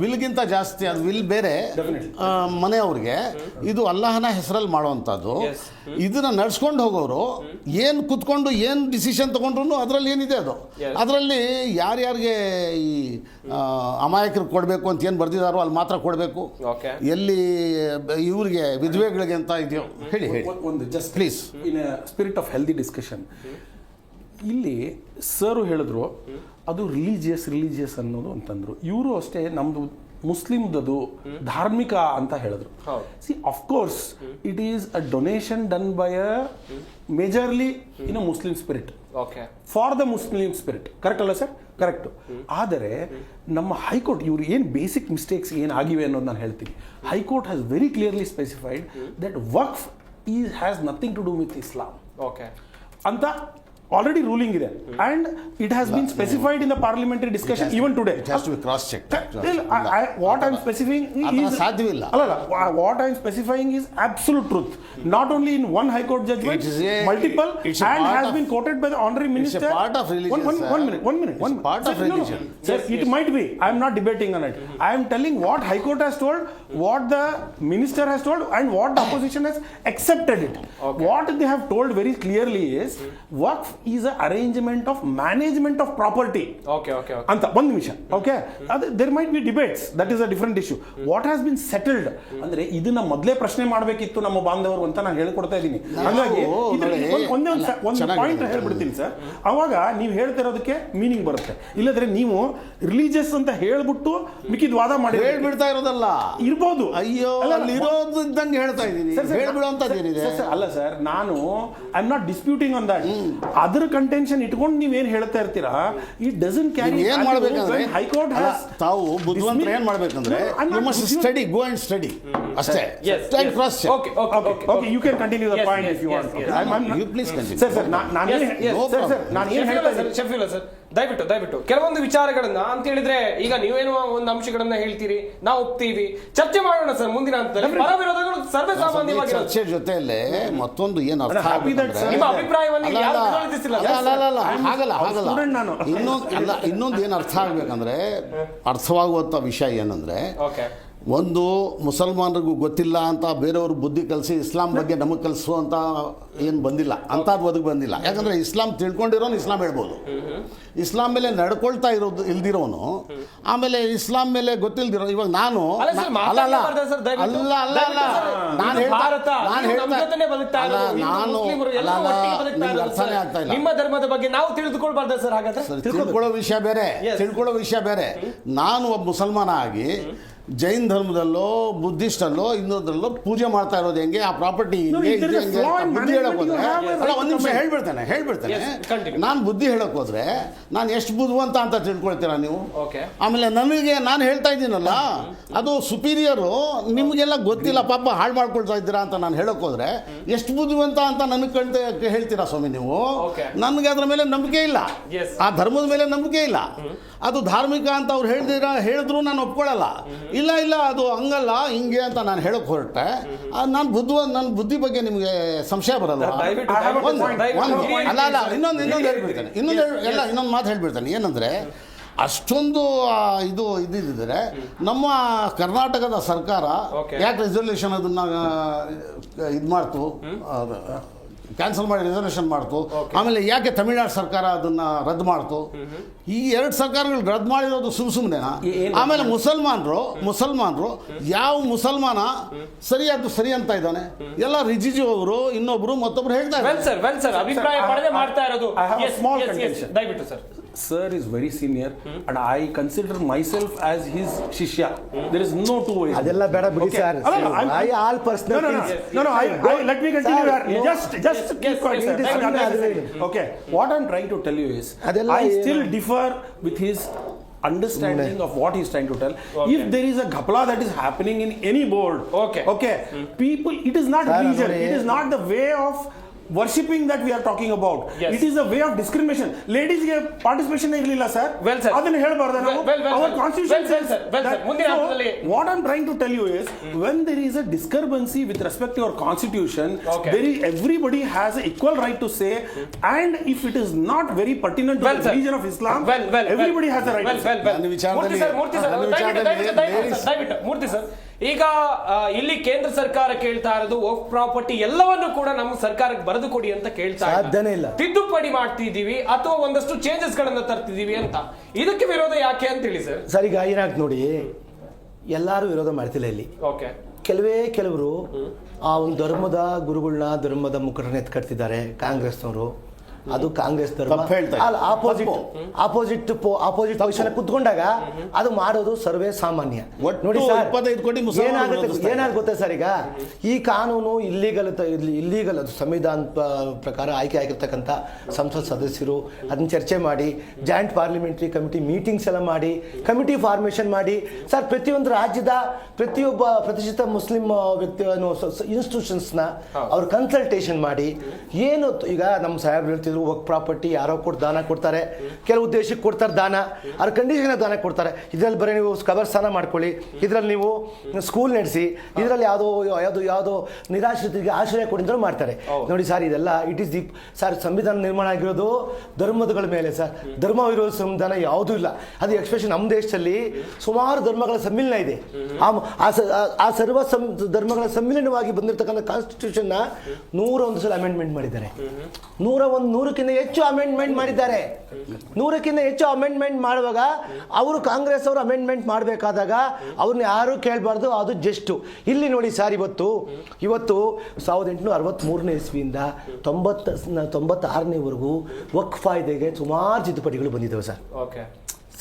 ವಿಲ್ಗಿಂತ ಜಾಸ್ತಿ ಅದು ವಿಲ್ ಬೇರೆ ಮನೆಯವ್ರಿಗೆ, ಇದು ಅಲ್ಲಾಹನ ಹೆಸರಲ್ಲಿ ಮಾಡುವಂಥದ್ದು. ಇದನ್ನು ನಡ್ಸ್ಕೊಂಡು ಹೋಗೋರು ಏನು ಕುತ್ಕೊಂಡು ಏನು ಡಿಸಿಷನ್ ತೊಗೊಂಡ್ರು ಅದರಲ್ಲಿ ಏನಿದೆ ಅದು, ಅದರಲ್ಲಿ ಯಾರ್ಯಾರಿಗೆ ಈ ಅಮಾಯಕರಿಗೆ ಕೊಡಬೇಕು ಅಂತ ಏನು ಬರ್ದಿದ್ದಾರೋ ಅಲ್ಲಿ ಮಾತ್ರ ಕೊಡಬೇಕು, ಎಲ್ಲಿ ಇವ್ರಿಗೆ ವಿಧವೆಗಳಿಗೆ ಅಂತ ಇದೆಯೋ ಹೇಳಿ ಒಂದು just please in spirit of healthy discussion. ಇಲ್ಲಿ ಸರ್ ಹೇಳಿದ್ರು ಅದು ರಿಲಿಜಿಯಸ್ ಅನ್ನೋದು ಅಂತಂದ್ರು. ಇವರು ಅಷ್ಟೇ ನಮ್ದು ಮುಸ್ಲಿಮ್ದದು ಧಾರ್ಮಿಕ ಅಂತ ಹೇಳಿದ್ರು. C of course it is a donation done by a majorly in a Muslim spirit for the Muslim spirit. Correct ಅಲ್ಲ ಸರ್? ಕರೆಕ್ಟ್. ಆದರೆ ನಮ್ಮ ಹೈಕೋರ್ಟ್ ಇವ್ರು ಏನು ಬೇಸಿಕ್ ಮಿಸ್ಟೇಕ್ಸ್ ಏನಾಗಿವೆ ಅನ್ನೋದು ನಾನು ಹೇಳ್ತೀನಿ. High court has very clearly specified that waqf has nothing to do with Islam ಅಂತ already ruling ಇದೆ, and it has been specified in the parliamentary discussion even today. It has to be cross checked. What I am specifying is what I am specifying is absolute truth, not only in one high court judgment, multiple, and has been quoted by the honorary minister. It's a part of religion. One minute. Part of religion. Sir, it might be. I am not debating on it. I am telling what high court has told, what the minister has told, and what the opposition has accepted it. What they have told very clearly is waqf is a arrangement of management of property. Okay. ಅಂತ ಒಂದು ನಿಮಿಷ. Okay, ಅದು there might be debates, that is a different issue. What has been settled ಅಂದ್ರೆ ಇದನ್ನ ಮೊದಲೇ ಪ್ರಶ್ನೆ ಮಾಡಬೇಕಿತ್ತು ನಮ್ಮ ಬಾಂಧವರು ಅಂತ ನಾನು ಹೇಳ್ಕೊಡ್ತಾ ಇದ್ದೀನಿ. ಹಾಗಾಗಿ ಒಂದು ಪಾಯಿಂಟ್ ಹೇಳ್ಬಿಡ್ತೀನಿ ಸರ್, ಅವಾಗ ನೀವು ಹೇಳ್ತಿರೋದಕ್ಕೆ ಮೀನಿಂಗ್ ಬರುತ್ತೆ. ಇಲ್ಲದ್ರೆ ನೀವು ರಿಲಿಜಿಯಸ್ ಅಂತ ಹೇಳ್ಬಿಟ್ಟು ಮಿಕ್ಕಿದ ವಾದ ಮಾಡಿ ಹೇಳ್ಬಿಡ್ತಾ ಇರೋದಲ್ಲ ಇರ್ಬೋದು. ಅಯ್ಯೋ, ಅಲ್ಲಿ ಇರೋದು ಇದ್ದಂಗೆ ಹೇಳ್ತಾ ಇದ್ದೀನಿ, ಹೇಳ್ಬಿಡುವಂಥದ್ದು ಏನಿದೆ. ಅಲ್ಲ ಸರ್, ನಾನು I am not disputing on that. ಅದರ ಕಂಟೆನ್ಷನ್ ಇಟ್ಕೊಂಡು ನೀವೇನು ಹೇಳ್ತಾ ಇರ್ತೀರಾ, ಇಟ್ ಡಸಂಟ್ ಕ್ಯಾರಿ. ಏನ್ ಮಾಡ್ಬೇಕಂದ್ರೆ ಹೈಕೋರ್ಟ್ ತಾವು ಬುದ್ಧಿವಂತರು ಏನ್ ಮಾಡ್ಬೇಕಂದ್ರೆ you must study, go and study ಅಷ್ಟೇ. Cross check. Okay, you can continue the point if you want. You please continue. Sir ನಾನು ಏನು ಹೇಳ್ತಾ ಇದ್ದೀನಿ ಶಫೀಲ್ ಸರ್, ದಯವಿಟ್ಟು ಕೆಲವೊಂದು ವಿಚಾರಗಳನ್ನ ಅಂತ ಹೇಳಿದ್ರೆ, ಈಗ ನೀವೇನೋ ಒಂದು ಅಂಶಗಳನ್ನ ಹೇಳ್ತೀರಿ, ನಾವು ಒಪ್ತೀವಿ, ಚರ್ಚೆ ಮಾಡೋಣ ಸರ್ ಮುಂದಿನ ಹಂತದಲ್ಲಿ. ಪರ ವಿರೋಧಗಳು ಸರ್ವೇ ಸಾಮಾನ್ಯವಾಗಿ ಚರ್ಚೆ ಜೊತೆಯಲ್ಲೇ ಮತ್ತೊಂದು ಏನು ಅರ್ಥ ನಿಮ್ಮ ಅಭಿಪ್ರಾಯವನ್ನು ಹಾಗಲ್ಲ. ಇನ್ನೊಂದು ಏನು ಅರ್ಥ ಆಗ್ಬೇಕಂದ್ರೆ, ಅರ್ಥವಾಗುವಂಥ ವಿಷಯ ಏನಂದ್ರೆ, ಒಂದು ಮುಸಲ್ಮಾನರಿಗೂ ಗೊತ್ತಿಲ್ಲ ಅಂತ ಬೇರೆಯವರು ಬುದ್ಧಿ ಕಲಿಸಿ ಇಸ್ಲಾಂ ಬಗ್ಗೆ ನಮಗೆ ಕಲಿಸುವಂಥ ಏನು ಬಂದಿಲ್ಲ, ಅಂಥದ್ದು ಒದಗಿ ಬಂದಿಲ್ಲ. ಯಾಕಂದರೆ ಇಸ್ಲಾಂ ತಿಳ್ಕೊಂಡಿರೋನು ಇಸ್ಲಾಂ ಹೇಳ್ಬೋದು, ಇಸ್ಲಾಂ ಮೇಲೆ ನಡ್ಕೊಳ್ತಾ ಇರೋದು ಇಲ್ದಿರೋನು, ಆಮೇಲೆ ಇಸ್ಲಾಂ ಮೇಲೆ ಗೊತ್ತಿಲ್ದಿರೋ. ಇವಾಗ ನಾನು ಅರ್ಥನೇ ಆಗ್ತಾ ಇಲ್ಲ. ನಿಮ್ಮ ಧರ್ಮದ ಬಗ್ಗೆ ನಾವು ತಿಳಿದುಕೊಳ್ಬಾರ್ದ ಸರ್? ಹಾಗಾದ್ರೆ ತಿಳ್ಕೊಳ್ಳೋ ವಿಷಯ ಬೇರೆ. ನಾನು ಒಬ್ಬ ಮುಸಲ್ಮಾನ ಆಗಿ ಜೈನ್ ಧರ್ಮದಲ್ಲೋ ಬುದ್ಧಿಸ್ಟಲ್ಲೋ ಇನ್ನೊಂದರಲ್ಲೋ ಪೂಜೆ ಮಾಡ್ತಾ ಇರೋದು ಹೆಂಗೆ, ಆ ಪ್ರಾಪರ್ಟಿ ಹಿಂಗೆ if there ಇದು is a ಹೆಂಗೆ flaw ಅಂತ in ಬುದ್ಧಿ ಹೇಳಕ್ ಹೋದ್ರೆ management, you have a ಅಲ್ಲ right ಒಂದು to ನಿಮಿಷ comment. ಹೇಳ್ಬಿಡ್ತೇನೆ Yes, continue. ನಾನು ಬುದ್ಧಿ ಹೇಳಕ್ ಹೋದ್ರೆ ನಾನು ಎಷ್ಟು ಬುದ್ಧಿವಂತ ಅಂತ ತಿಳ್ಕೊಳ್ತೀರಾ ನೀವು? ಓಕೆ. ಆಮೇಲೆ ನನಗೆ ನಾನು ಹೇಳ್ತಾ ಇದ್ದೀನಲ್ಲ ಅದು ಸುಪೀರಿಯರು, ನಿಮಗೆಲ್ಲ ಗೊತ್ತಿಲ್ಲ ಪಾಪ ಹಾಳು ಮಾಡ್ಕೊಳ್ತಾ ಇದ್ದೀರಾ ಅಂತ ನಾನು ಹೇಳಕ್ ಹೋದ್ರೆ ಎಷ್ಟು ಬುದ್ಧಿವಂತ ಅಂತ ನನಗೆ ಹೇಳ್ತೀರಾ ಸ್ವಾಮಿ ನೀವು? Okay. ನನಗೆ ಅದ್ರ ಮೇಲೆ ನಂಬಿಕೆ ಇಲ್ಲ, Yes. ಆ ಧರ್ಮದ ಮೇಲೆ ನಂಬಿಕೆ ಇಲ್ಲ. ಅದು ಧಾರ್ಮಿಕ ಅಂತ ಅವ್ರು ಹೇಳಿದ್ರು ನಾನು ಒಪ್ಕೊಳ್ಳಲ್ಲ. ಇಲ್ಲ ಅದು ಹಂಗಲ್ಲ ಹಿಂಗೆ ಅಂತ ನಾನು ಹೇಳಕ್ ಹೊರಟೆ, ನನ್ನ ಬುದ್ಧಿ ಬಗ್ಗೆ ನಿಮಗೆ ಸಂಶಯ ಬರಲ್ಲ? ದಯವಿಟ್ಟು, I have a ದಯವಿಟ್ಟು, point. ದಯವಿಟ್ಟು. ಅಲ್ಲ ಇನ್ನೊಂದು ಹೇಳ್ಬಿಡ್ತೇನೆ, ಇನ್ನೊಂದು ಮಾತು ಹೇಳ್ಬಿಡ್ತೇನೆ. ಏನಂದ್ರೆ ಅಷ್ಟೊಂದು ಇದು ಇದ್ದಿದ್ರೆ ನಮ್ಮ ಕರ್ನಾಟಕದ ಸರ್ಕಾರ Okay. ಯಾಕೆ ರೆಸಲ್ಯೂಷನ್ ಅದನ್ನ ಇದು ಮಾಡ್ತು, ಕ್ಯಾನ್ಸಲ್ ಮಾಡಿ ರೆಸಲ್ಯೂಷನ್ ಮಾಡ್ತು. ಆಮೇಲೆ ಯಾಕೆ ತಮಿಳ್ನಾಡು ಸರ್ಕಾರ ಅದನ್ನ ರದ್ದು ಮಾಡ್ತು? ಈ ಎರಡು ಸರ್ಕಾರಗಳು ರದ್ದು ಮಾಡಿರೋದು ಸುಮ್ಮನೆನಾ? ಆಮೇಲೆ ಮುಸಲ್ಮಾನರು ಯಾವ ಮುಸಲ್ಮಾನ ಸರಿ ಅಂತ ಇದ್ದಾನೆ? ಎಲ್ಲ ರಿಜಿಜು ಅವರು ಇನ್ನೊಬ್ರು ಮತ್ತೊಬ್ರು ಹೇಳ್ತಾ ಇದ್ದಾರೆ. ವೆಲ್ ಸರ್ ಅಭಿಪ್ರಾಯ ಪಡೆದೇ ಮಾಡ್ತಾ ಇರೋದು. I have a Yes, small yes, yes. contention. ದಯವಿಟ್ಟು sir. Sir is very senior and I consider myself as his shishya. There is no two ways. ಅದೆಲ್ಲ ಬೇಡ ಬಿಡಿ Okay. Sir. No, I'm- I all personal No, things. let me continue. Sir, here. Just keep quiet, yes, sir. sir. I'm unnecessary. Okay. What I'm trying to tell you is, ಅದೆಲ್ಲ I ಏನು? still differ with his understanding of what he's trying to tell. Okay. If there is a ghapla that is happening in any board, Okay. people, it is not Sir, religion. ನೋಡಿ. It is not the way of worshipping that we are talking about. Yes. It is a way of discrimination. Ladies ಗೆ participation ಇರಲಿಲ್ಲ sir. Well, sir. ಅದನ್ನ ಹೇಳ್ಬಾರ್ದು ನಾವು. Well, Our sir. constitution Well, says sir. Well, sir. that- ಮುಂದಿನ So, ಹಂತದಲ್ಲಿ- what I'm trying to tell you is, when there is a discrepancy with respect to our constitution, Okay. everybody has an equal right to say, and if it is not very pertinent to Well, the sir. religion of Islam, Well, everybody has a right to say. ನನ್ನ ವಿಚಾರದಲ್ಲಿ- ಮೂರ್ತಿ sir, ನನ್ನ ದಯವಿಟ್ಟು ಮೂರ್ತಿ sir. ಈಗ ಇಲ್ಲಿ ಕೇಂದ್ರ ಸರ್ಕಾರ ಕೇಳ್ತಾ ಇರೋದು ವಕ್ಫ್ ಪ್ರಾಪರ್ಟಿ ಎಲ್ಲವನ್ನು ಕೂಡ ನಮ್ಮ ಸರ್ಕಾರಕ್ಕೆ ಬರೆದು ಕೊಡಿ ಅಂತ ಕೇಳ್ತಾ ಸಾಧ್ಯನೇ ಇಲ್ಲ. ತಿದ್ದುಪಡಿ ಮಾಡ್ತಿದೀವಿ ಅಥವಾ ಒಂದಷ್ಟು ಚೇಂಜಸ್ ಗಳನ್ನ ತರ್ತಿದೀವಿ ಅಂತ. ಇದಕ್ಕೆ ವಿರೋಧ ಯಾಕೆ ಅಂತ ಹೇಳಿ ಸರ್. ಸರ್ ಈಗ ಏನಾಗ್ತದೆ ನೋಡಿ, ಎಲ್ಲರೂ ವಿರೋಧ ಮಾಡ್ತಿಲ್ಲ ಇಲ್ಲಿ. ಓಕೆ. ಕೆಲವರು ಆ ಒಂದು ಧರ್ಮದ ಗುರುಗಳನ್ನ ಧರ್ಮದ ಮುಖಂಡರನ್ನ ಎತ್ಕಟ್ತಿದ್ದಾರೆ ಕಾಂಗ್ರೆಸ್ನವರು. ಅದು ಕಾಂಗ್ರೆಸ್ ಧರ್ಮ ತಪ್ಪು ಹೇಳ್ತಾ ಇದ್ದಾರೆ. ಆಪೋಸಿಟ್ ಪಕ್ಷನ ಕುತ್ಕೊಂಡಾಗ ಅದು ಮಾಡೋದು ಸರ್ವೇ ಸಾಮಾನ್ಯ. ಒಟ್ಟು ನೋಡಿ ಸರ್ 25 ಕೋಟಿ ಮುಸಲ್ಮಾನರು ವಿರೋಧಿಸ್ತಾ ಏನಾಗುತ್ತೆ ಗೊತ್ತಾ ಸರ್, ಈಗ ಈ ಕಾನೂನು ಇಲ್ಲಿಗಲ್ ಅದು ಸಂವಿಧಾನ ಪ್ರಕಾರ ಆಯ್ಕೆ ಆಗಿರ್ತಕ್ಕಂಥ ಸಂಸತ್ ಸದಸ್ಯರು ಅದನ್ನ ಚರ್ಚೆ ಮಾಡಿ ಜಾಯಿಂಟ್ ಪಾರ್ಲಿಮೆಂಟರಿ ಕಮಿಟಿ ಮೀಟಿಂಗ್ಸ್ ಎಲ್ಲ ಮಾಡಿ ಕಮಿಟಿ ಫಾರ್ಮೇಷನ್ ಮಾಡಿ ಸರ್ ಪ್ರತಿಯೊಂದು ರಾಜ್ಯದ ಪ್ರತಿಯೊಬ್ಬ ಪ್ರತಿಷ್ಠಿತ ಮುಸ್ಲಿಂ ವ್ಯಕ್ತಿ ಇನ್ಸ್ಟಿಟ್ಯೂಷನ್ಸ್ನ ಅವ್ರು ಕನ್ಸಲ್ಟೇಷನ್ ಮಾಡಿ ಏನು ಈಗ ನಮ್ಮ ಸಾಹೇಬ್ರು ಹೇಳ್ತಿದ್ರು ವರ್ಕ್ ಪ್ರಾಪರ್ಟಿ ಯಾರೋ ದಾನ ಕೊಡ್ತಾರೆ, ಕೆಲವು ಉದ್ದೇಶಕ್ಕೆ ಕೊಡ್ತಾರೆ ದಾನ, ಅವ್ರ ಕಂಡೀಷನ್ ದಾನ ಕೊಡ್ತಾರೆ. ಇದರಲ್ಲಿ ಬರೀ ನೀವು ಕಬರ್ಸ್ಥಾನ ಮಾಡ್ಕೊಳ್ಳಿ, ಇದರಲ್ಲಿ ನೀವು ಸ್ಕೂಲ್ ನಡೆಸಿ, ಇದರಲ್ಲಿ ಯಾವುದೋ ನಿರಾಶ್ರಿತರಿಗೆ ಆಶ್ರಯ ಕೊಡಿದ್ರು ಮಾಡ್ತಾರೆ. ನೋಡಿ ಸರ್ ಇದೆಲ್ಲ ಇಟ್ ಈಸ್ ದಿ ಸರ್ ಸಂವಿಧಾನ ನಿರ್ಮಾಣ ಆಗಿರೋದು ಧರ್ಮಗಳ ಮೇಲೆ ಸರ್. ಧರ್ಮ ವಿರೋಧ ಸಂವಿಧಾನ ಯಾವುದೂ ಇಲ್ಲ. ಅದು ಎಕ್ಸ್ಪೆಷಲಿ ನಮ್ಮ ದೇಶದಲ್ಲಿ ಸುಮಾರು ಧರ್ಮಗಳ ಸಮ್ಮಿಲನ ಇದೆ. ಆ ಸರ್ವ ಧರ್ಮಗಳ ಸಮ್ಮಿಲನವಾಗಿ ಬಂದಿರತಕ್ಕಂಥ ಕಾನ್ಸ್ಟಿಟ್ಯೂಷನ್ನ 101 ಸಲ ಅಮೆಂಡ್ಮೆಂಟ್ ಮಾಡಿದ್ದಾರೆ. 100ಕ್ಕಿಂತ ಹೆಚ್ಚು ಅಮೆಂಡ್ಮೆಂಟ್ ಮಾಡಿದ್ದಾರೆ. 100ಕ್ಕಿಂತ ಹೆಚ್ಚು ಅಮೆಂಡ್ಮೆಂಟ್ ಮಾಡುವಾಗ ಅವರು ಕಾಂಗ್ರೆಸ್ ಅವರು ಅಮೆಂಡ್ಮೆಂಟ್ ಮಾಡಬೇಕಾದಾಗ ಅವ್ರನ್ನ ಯಾರೂ ಕೇಳಬಾರ್ದು. ಅದು ಜಸ್ಟು ಇಲ್ಲಿ ನೋಡಿ ಸರ್, ಇವತ್ತು 1863ನೇ ಇಸ್ವಿಯಿಂದ 96ನೇವರೆಗೂ ವಕ್ಫ್ ಕಾಯ್ದೆಗೆ ಸುಮಾರು ತಿದ್ದುಪಡಿಗಳು ಬಂದಿದ್ದಾವೆ ಸರ್. ಓಕೆ.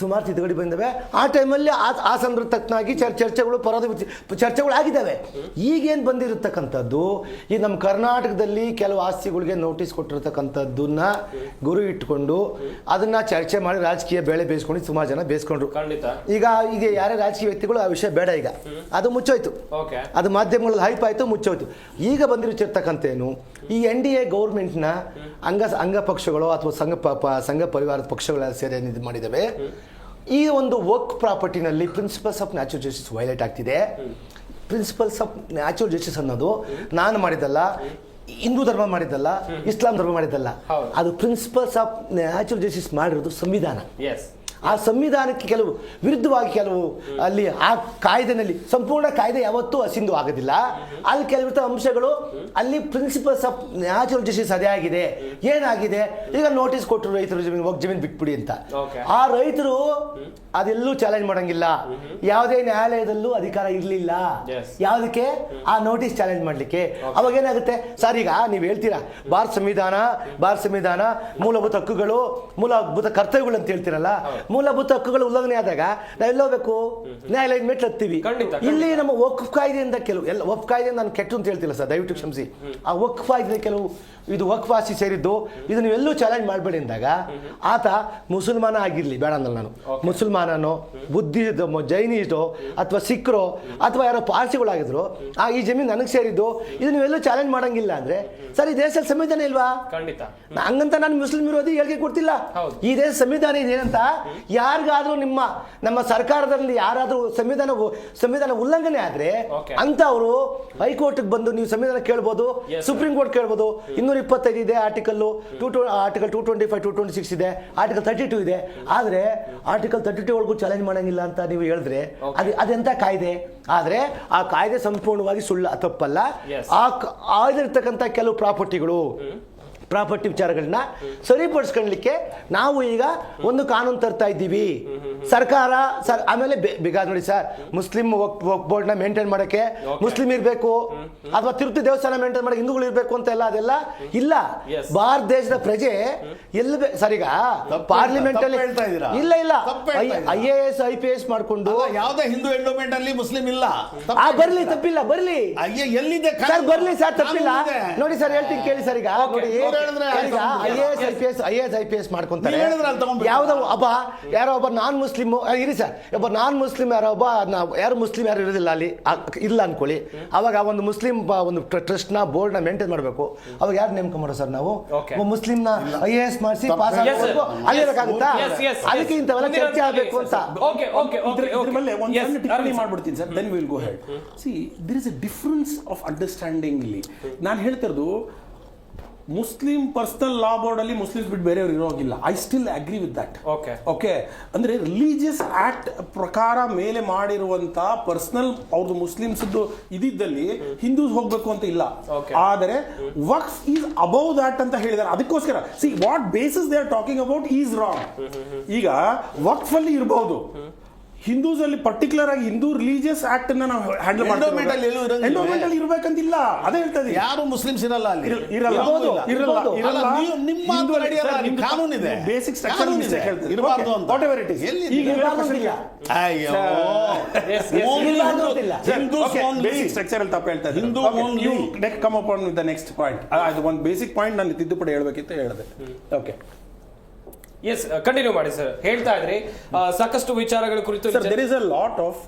ಸುಮಾರು ತಿದ್ದುಪಡಿ ಬಂದಿದ್ದಾವೆ. ಆ ಟೈಮಲ್ಲಿ ಆ ಸಂದರ್ಭ ತಕ್ಕನಾಗಿ ಚರ್ಚೆಗಳು ಆಗಿದ್ದಾವೆ. ಈಗೇನು ಬಂದಿರತಕ್ಕಂಥದ್ದು ಈ ನಮ್ಮ ಕರ್ನಾಟಕದಲ್ಲಿ ಕೆಲವು ಆಸ್ತಿಗಳಿಗೆ ನೋಟಿಸ್ ಕೊಟ್ಟಿರ್ತಕ್ಕಂಥದ್ದನ್ನ ಗುರು ಇಟ್ಕೊಂಡು ಅದನ್ನ ಚರ್ಚೆ ಮಾಡಿ ರಾಜಕೀಯ ಬೇಳೆ ಬೇಯಿಸ್ಕೊಂಡು ಸುಮಾರು ಜನ ಬೇಯಿಸ್ಕೊಂಡ್ರು. ಈಗ ಯಾರೇ ರಾಜಕೀಯ ವ್ಯಕ್ತಿಗಳು ಆ ವಿಷಯ ಬೇಡ, ಈಗ ಅದು ಮುಚ್ಚೋಯ್ತು. ಅದು ಮಾಧ್ಯಮಗಳಲ್ಲಿ ಹೈಪ್ ಆಯ್ತು, ಮುಚ್ಚೋಯ್ತು. ಈಗ ಬಂದಿರತಕ್ಕಂಥ ಏನು ಈ NDA ಗೌರ್ಮೆಂಟ್ನ ಅಂಗ ಪಕ್ಷಗಳು ಅಥವಾ ಸಂಘ ಪರಿವಾರದ ಪಕ್ಷಗಳೆಲ್ಲ ಸೇರಿ ಇದು ಮಾಡಿದ್ದಾವೆ. ಈ ಒಂದು ವರ್ಕ್ ಪ್ರಾಪರ್ಟಿನಲ್ಲಿ principles of natural justice violate ಆಗ್ತಿದೆ. ಪ್ರಿನ್ಸಿಪಲ್ಸ್ ಆಫ್ ನ್ಯಾಚುರಲ್ ಜಸ್ಟಿಸ್ ಅನ್ನೋದು ನಾನು ಮಾಡಿದ್ದಲ್ಲ, ಹಿಂದೂ ಧರ್ಮ ಮಾಡಿದ್ದಲ್ಲ, ಇಸ್ಲಾಂ ಧರ್ಮ ಮಾಡಿದ್ದಲ್ಲ. ಅದು ಪ್ರಿನ್ಸಿಪಲ್ಸ್ ಆಫ್ ನ್ಯಾಚುರಲ್ ಜಸ್ಟಿಸ್ ಮಾಡಿರೋದು ಸಂವಿಧಾನ. ಆ ಸಂವಿಧಾನಕ್ಕೆ ವಿರುದ್ಧವಾಗಿ ಅಲ್ಲಿ ಆ ಕಾಯ್ದೆನಲ್ಲಿ ಸಂಪೂರ್ಣ ಕಾಯ್ದೆ ಯಾವತ್ತೂ ಅಸಿಂಧು ಆಗೋದಿಲ್ಲ. ಅಲ್ಲಿ ಕೆಲವಿತ ಅಂಶಗಳು ಅಲ್ಲಿ ಪ್ರಿನ್ಸಿಪಲ್ಸ್ ಆಫ್ ನ್ಯಾಚುರಲ್ ಜಸ್ಟಿಸ್ ಅದೇ ಆಗಿದೆ. ಏನಾಗಿದೆ, ಈಗ ನೋಟಿಸ್ ಕೊಟ್ಟರು ರೈತರು ಜಮೀನು ಬಿಟ್ಬಿಡಿ ಅಂತ. ಆ ರೈತರು ಅದೆಲ್ಲೂ ಚಾಲೆಂಜ್ ಮಾಡಂಗಿಲ್ಲ. ಯಾವುದೇ ನ್ಯಾಯಾಲಯದಲ್ಲೂ ಅಧಿಕಾರ ಇರಲಿಲ್ಲ ಯಾವುದಕ್ಕೆ ಆ ನೋಟಿಸ್ ಚಾಲೆಂಜ್ ಮಾಡಲಿಕ್ಕೆ. ಅವಾಗ ಏನಾಗುತ್ತೆ ಸರ್, ಈಗ ನೀವು ಹೇಳ್ತೀರಾ ಭಾರತ ಸಂವಿಧಾನ ಮೂಲಭೂತ ಹಕ್ಕುಗಳು ಮೂಲಭೂತ ಕರ್ತವ್ಯಗಳು ಅಂತ ಹೇಳ್ತೀರಲ್ಲ, ಮೂಲಭೂತ ಹಕ್ಕುಗಳ ಉಲ್ಲಂಘನೆ ಆದಾಗ ನಾವೆಲ್ಲ ಹೋಗ್ಬೇಕು ನ್ಯಾಯಾಲಯದ ಮೆಟ್ಲು ಹತ್ತೀವಿ. ಇಲ್ಲಿ ನಮ್ಮ ವಕ್ಫ್ ಕಾಯ್ದೆಯಿಂದ ಕೆಲವು ಎಲ್ಲ ವಕ್ಫ್ ಕಾಯ್ದೆ ನಾನು ಕೆಟ್ಟು ಅಂತ ಹೇಳ್ತಿಲ್ಲ ಸರ್, ದಯವಿಟ್ಟು ಕ್ಷಮಿಸಿ. ಆ ವಕ್ಫ್ ಕಾಯ್ದೆ ಕೆಲವು ಇದು ವಕ್ಫ್ ಆಸ್ತಿ ಸೇರಿದ್ದು ಇದು ನೀವೆಲ್ಲೂ ಚಾಲೆಂಜ್ ಮಾಡಬೇಡಿ ಅಂದಾಗ ಆತ ಮುಸಲ್ಮಾನ ಆಗಿರ್ಲಿ ಬೇಡ ಅಂದಲ್ಲ ನಾನು, ಮುಸಲ್ಮಾನನೋ ಬುದ್ಧಿಸಮೋ ಜೈನಿಸ್ಟೋ ಅಥವಾ ಸಿಖ್ರೋ ಅಥವಾ ಯಾರೋ ಪಾರ್ಸಿಗಳಾಗಿದ್ರು ಈ ಜಮೀನು ನನಗೆ ಸೇರಿದ್ದು ಇದು ನೀವೆಲ್ಲೂ ಚಾಲೆಂಜ್ ಮಾಡಂಗಿಲ್ಲ ಅಂದ್ರೆ ಸರ್ ಈ ದೇಶದಲ್ಲಿ ಸಂವಿಧಾನ ಇಲ್ವಾ? ಖಂಡಿತ ಹಂಗಂತ ನಾನು ಮುಸ್ಲಿಂ ವಿರೋಧಿ ಹೇಳಿಕೆ ಕೊಡ್ತಿಲ್ಲ. ಈ ದೇಶ ಸಂವಿಧಾನ ಇದೇನಂತ ಯಾರಿಗಾದ್ರೂ ನಮ್ಮ ಸರ್ಕಾರದಲ್ಲಿ ಯಾರಾದ್ರೂ ಸಂವಿಧಾನ ಉಲ್ಲಂಘನೆ ಆದ್ರೆ ಅಂತ ಅವರು ಹೈಕೋರ್ಟ್ಗೆ ಬಂದು ನೀವು ಸಂವಿಧಾನ ಕೇಳ್ಬೋದು, ಸುಪ್ರೀಂ ಕೋರ್ಟ್ ಕೇಳ್ಬೋದು. 225 ಇದೆ ಆರ್ಟಿಕಲ್ 225 226 ಇದೆ, ಆರ್ಟಿಕಲ್ 32 ಇದೆ. ಆದ್ರೆ ಆರ್ಟಿಕಲ್ 32 ಒಳಗೂ ಚಾಲೆಂಜ್ ಮಾಡಂಗಿಲ್ಲ ಅಂತ ನೀವು ಹೇಳಿದ್ರೆ ಅದೆಂತ ಕಾಯ್ದೆ? ಆದ್ರೆ ಆ ಕಾಯ್ದೆ ಸಂಪೂರ್ಣವಾಗಿ ತಪ್ಪಲ್ಲ. ಆಗಿರ್ತಕ್ಕಂಥ ಕೆಲವು ಪ್ರಾಪರ್ಟಿ ವಿಚಾರಗಳನ್ನ ಸರಿಪಡಿಸ್ಕೊಳ್ಳಲಿಕ್ಕೆ ನಾವು ಈಗ ಒಂದು ಕಾನೂನು ತರ್ತಾ ಇದ್ದೀವಿ. ಸರ್ಕಾರ ಆಮೇಲೆ ಬೇಕಾದ ನೋಡಿ ಸರ್, ಮುಸ್ಲಿಂ ಬೋರ್ಡ್ ನ ಮೇಂಟೈನ್ ಮಾಡಕ್ಕೆ ಮುಸ್ಲಿಂ ಇರಬೇಕು ಅಥವಾ ತಿರುಪತಿ ದೇವಸ್ಥಾನ ಮೇಂಟೈನ್ ಮಾಡಕ್ಕೆ ಹಿಂದೂಗಳು ಇರಬೇಕು ಅಂತ ಅದೆಲ್ಲ ಇಲ್ಲ. ಭಾರತ ದೇಶದ ಪ್ರಜೆ ಎಲ್ಲಿ ಸರ್ ಈಗ ಪಾರ್ಲಿಮೆಂಟ್ ಅಲ್ಲಿ ಇಲ್ಲ IAS IPS ಮಾಡ್ಕೊಂಡು ಯಾವುದೇ ಹಿಂದೂ ಎಂಡೋಮೆಂಟ್ ಅಲ್ಲಿ ಮುಸ್ಲಿಂ ಇಲ್ಲ. ಬರ್ಲಿ ತಪ್ಪಿಲ್ಲ, ಬರ್ಲಿ ಎಲ್ಲಿದೆ ಸರ್, ಬರ್ಲಿ ಸರ್ ತಪ್ಪಿಲ್ಲ. ನೋಡಿ ಸರ್ ಹೇಳ್ತೀನಿ ಕೇಳಿ ಸರ್, ಈಗ ನೋಡಿ IAS IPS ಮಾಡ್ಕೊಂತಾರೆ. ಯಾವ್ದೋ ಯಾರೋ ಒಬ್ಬ ನಾನ್ ಮುಸ್ಲಿಮ್ ಇರಿ ಸರ್, ಒಬ್ಬ ನಾನ್ ಮುಸ್ಲಿಂ ಯಾರು ಮುಸ್ಲಿಂ ಯಾರು ಇರೋದಿಲ್ಲ ಅಲ್ಲಿ ಇಲ್ಲ ಅನ್ಕೊಳ್ಳಿ. ಅವಾಗ ಒಂದು ಮುಸ್ಲಿಂ ಒಂದು ಟ್ರಸ್ಟ್ ನ ಬೋರ್ಡ್ ನ ಮೇಂಟೈನ್ ಮಾಡಬೇಕು. ಅವಾಗ ಯಾರು ನೇಮಕ ಮಾಡೋ ಸರ್? ನಾವು ಮುಸ್ಲಿಂ ನ IAS ಮಾಡಿಸಿ ಪಾಸ್ ಅಲ್ಲಿರಕ್ಕಾಗುತ್ತಾ? ಅದಕ್ಕೆ ಇಂಥವೆಲ್ಲ ಚರ್ಚೆ ಆಗಬೇಕು ಅಂತ ಮಾಡ್ಬಿಡ್ತೀನಿ sir. Then will go head. See there is a difference of understanding ಇಲ್ಲಿ. ನಾನು ಹೇಳ್ತಿರೋದು ಮುಸ್ಲಿಂ ಪರ್ಸನಲ್ ಲಾ ಬೋರ್ಡ್ ಅಲ್ಲಿ ಮುಸ್ಲಿಮ್ಸ್ ಬಿಟ್ಟು ಬೇರೆಯವ್ರು ಇರೋಗಿಲ್ಲ. I still agree with that. Okay ಅಂದ್ರೆ ರಿಲಿಜಿಯಸ್ ಆಕ್ಟ್ ಪ್ರಕಾರ ಮೇಲೆ ಮಾಡಿರುವಂತ ಪರ್ಸನಲ್ ಅವ್ರದ್ದು ಮುಸ್ಲಿಮ್ಸ್ ಇದ್ದಲ್ಲಿ ಹಿಂದೂಸ್ ಹೋಗ್ಬೇಕು ಅಂತ ಇಲ್ಲ. ಆದರೆ ವಕ್ಫ್ ಈಸ್ ಅಬೌವ್ ದಟ್ ಅಂತ ಹೇಳಿದ್ದಾರೆ. ಅದಕ್ಕೋಸ್ಕರ see what basis they are talking about is wrong. ಈಗ ವಕ್ಫ್ ಅಲ್ಲಿ ಇರಬಹುದು, ಹಿಂದೂಸ್ ಅಲ್ಲಿ ಪರ್ಟಿಕ್ಯುಲರ್ ಆಗಿ ಹಿಂದೂ ರಿಲಿಜಿಯಸ್ ಆಕ್ಟ್ ಅನ್ನ ನಾವು ಹ್ಯಾಂಡಲ್ ಮಾಡ್ತೀವಿ. ಎಂಡೋಮೆಂಟ್ ಅಲ್ಲಿ ಇರಬೇಕಂತಿಲ್ಲ, ಅದೇ ಹೇಳ್ತಾ ಇದೀವಿ. ಯಾರು ಮುಸ್ಲಿಮ್ಸ್ ಇರಲ್ಲ ಅಲ್ಲಿ, ನಿಮ್ಮ ಕಾನೂನು ಇದೆ, ಬೇಸಿಕ್ ಸ್ಟ್ರಕ್ಚರ್ ಇರಬಾರ್ದು ಅಂತ. Whatever it is, basic structure ಅಲ್ಲಿ ತಪ್ಪು ಹೇಳ್ತಾ ಇದ್ದಾರೆ. Come up on with the next point. ಅದು ಒಂದು ಬೇಸಿಕ್ ಪಾಯಿಂಟ್ ನಾನು ತಿದ್ದುಪಡಿ ಹೇಳ್ಬೇಕಿತ್ತು, ಹೇಳಿದೆ. ಓಕೆ ಎಸ್, ಕಂಟಿನ್ಯೂ ಮಾಡಿ ಸರ್. ಹೇಳ್ತಾ ಇದ್ರಿ ಸಾಕಷ್ಟು ವಿಚಾರಗಳ ಕುರಿತು. There is a lot of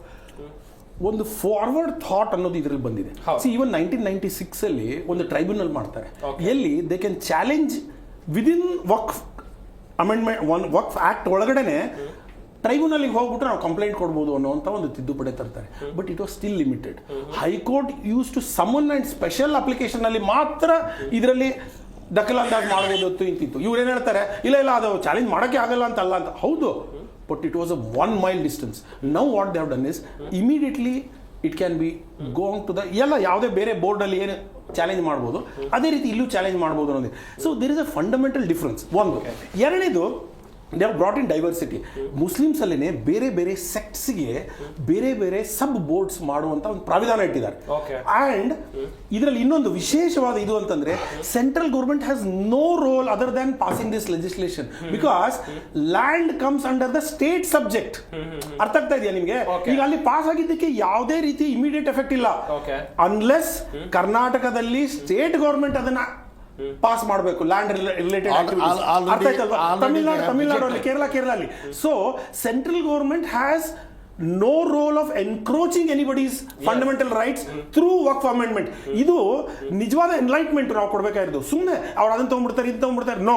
ಒಂದು ಫಾರ್ವರ್ಡ್ ಥಾಟ್ ಅನ್ನೋದು ಇದರಲ್ಲಿ ಬಂದಿದೆ. ಈವನ್ 1996 ಅಲ್ಲಿ ಒಂದು ಟ್ರೈಬ್ಯುನಲ್ ಮಾಡ್ತಾರೆ, ಎಲ್ಲಿ they can challenge within Waqf amendment Waqf act ಒಳಗಡೆನೆ ಟ್ರೈಬ್ಯುನಲ್ಗೆ ಹೋಗ್ಬಿಟ್ಟು ನಾವು ಕಂಪ್ಲೇಂಟ್ ಕೊಡ್ಬೋದು ಅನ್ನೋಂಥ ಒಂದು ತಿದ್ದುಪಡಿ ತರ್ತಾರೆ. But it was still limited. High court use to summon and special application ಅಲ್ಲಿ ಮಾತ್ರ ಇದರಲ್ಲಿ ದಖಲಾಂದಾಜ್ ಮಾಡಬಹುದು ಇಂತಿತ್ತು. ಇವ್ರೇನ್ ಹೇಳ್ತಾರೆ, ಇಲ್ಲ ಅದು ಚಾಲೆಂಜ್ ಮಾಡೋಕ್ಕೆ ಆಗಲ್ಲ ಅಂತ ಅಲ್ಲ ಅಂತ. ಹೌದು, but it was a 1 mile distance. Now what they have done is immediately it can be going to the ಯಾವುದೇ ಬೇರೆ ಬೋರ್ಡ್ ಅಲ್ಲಿ ಏನು ಚಾಲೆಂಜ್ ಮಾಡ್ಬೋದು ಅದೇ ರೀತಿ ಇಲ್ಲೂ ಚಾಲೆಂಜ್ ಮಾಡ್ಬೋದು ಅನ್ನೋದು. So there is a fundamental difference. ಒಂದು. ಎರಡನೇದು, they have brought in diversity. Muslims ಅಲ್ಲೇನೆ ಬೇರೆ ಬೇರೆ ಸೆಕ್ಟ್ಸ್ಗೆ ಬೇರೆ ಬೇರೆ ಸಬ್ ಬೋರ್ಡ್ಸ್ ಮಾಡುವಂತ ಒಂದು ಪ್ರಾವಿಧಾನ ಇಟ್ಟಿದ್ದಾರೆ. ಅಂಡ್ ಇದರಲ್ಲಿ ಇನ್ನೊಂದು ವಿಶೇಷವಾದ ಇದು ಅಂತಂದ್ರೆ, central government has no role other than passing this legislation, because land comes under the state subject. ಅರ್ಥ ಆಗ್ತಾ ಇದೆಯಾ ನಿಮ್ಗೆ? ಈಗ ಅಲ್ಲಿ ಪಾಸ್ ಆಗಿದ್ದಕ್ಕೆ ಯಾವುದೇ ರೀತಿ ಇಮಿಡಿಯೇಟ್ ಎಫೆಕ್ಟ್ ಇಲ್ಲ, ಅನ್ಲೆಸ್ ಕರ್ನಾಟಕದಲ್ಲಿ ಸ್ಟೇಟ್ ಗೌರ್ಮೆಂಟ್ ಅದನ್ನ ಪಾಸ್ ಮಾಡಬೇಕು. ಲ್ಯಾಂಡ್ ರಿಲೇಟೆಡ್ ತಮಿಳುನಾಡು ಅಲ್ಲಿ, ಕೇರಳ ಅಲ್ಲಿ. So central government has no role of encroaching anybody's fundamental rights through Waqf amendment. ಇದು ನಿಜವಾದ ಎನ್ಲೈಟ್ಮೆಂಟ್ ನಾವು ಕೊಡಬೇಕಾಗಿರೋದು. ಸುಮ್ಮನೆ ಅವ್ರು ಅದನ್ನ ತಗೊಂಡ್ಬಿಡ್ತಾರೆ, ಇದು ತಗೊಂಡ್ಬಿಡ್ತಾರೆ. No,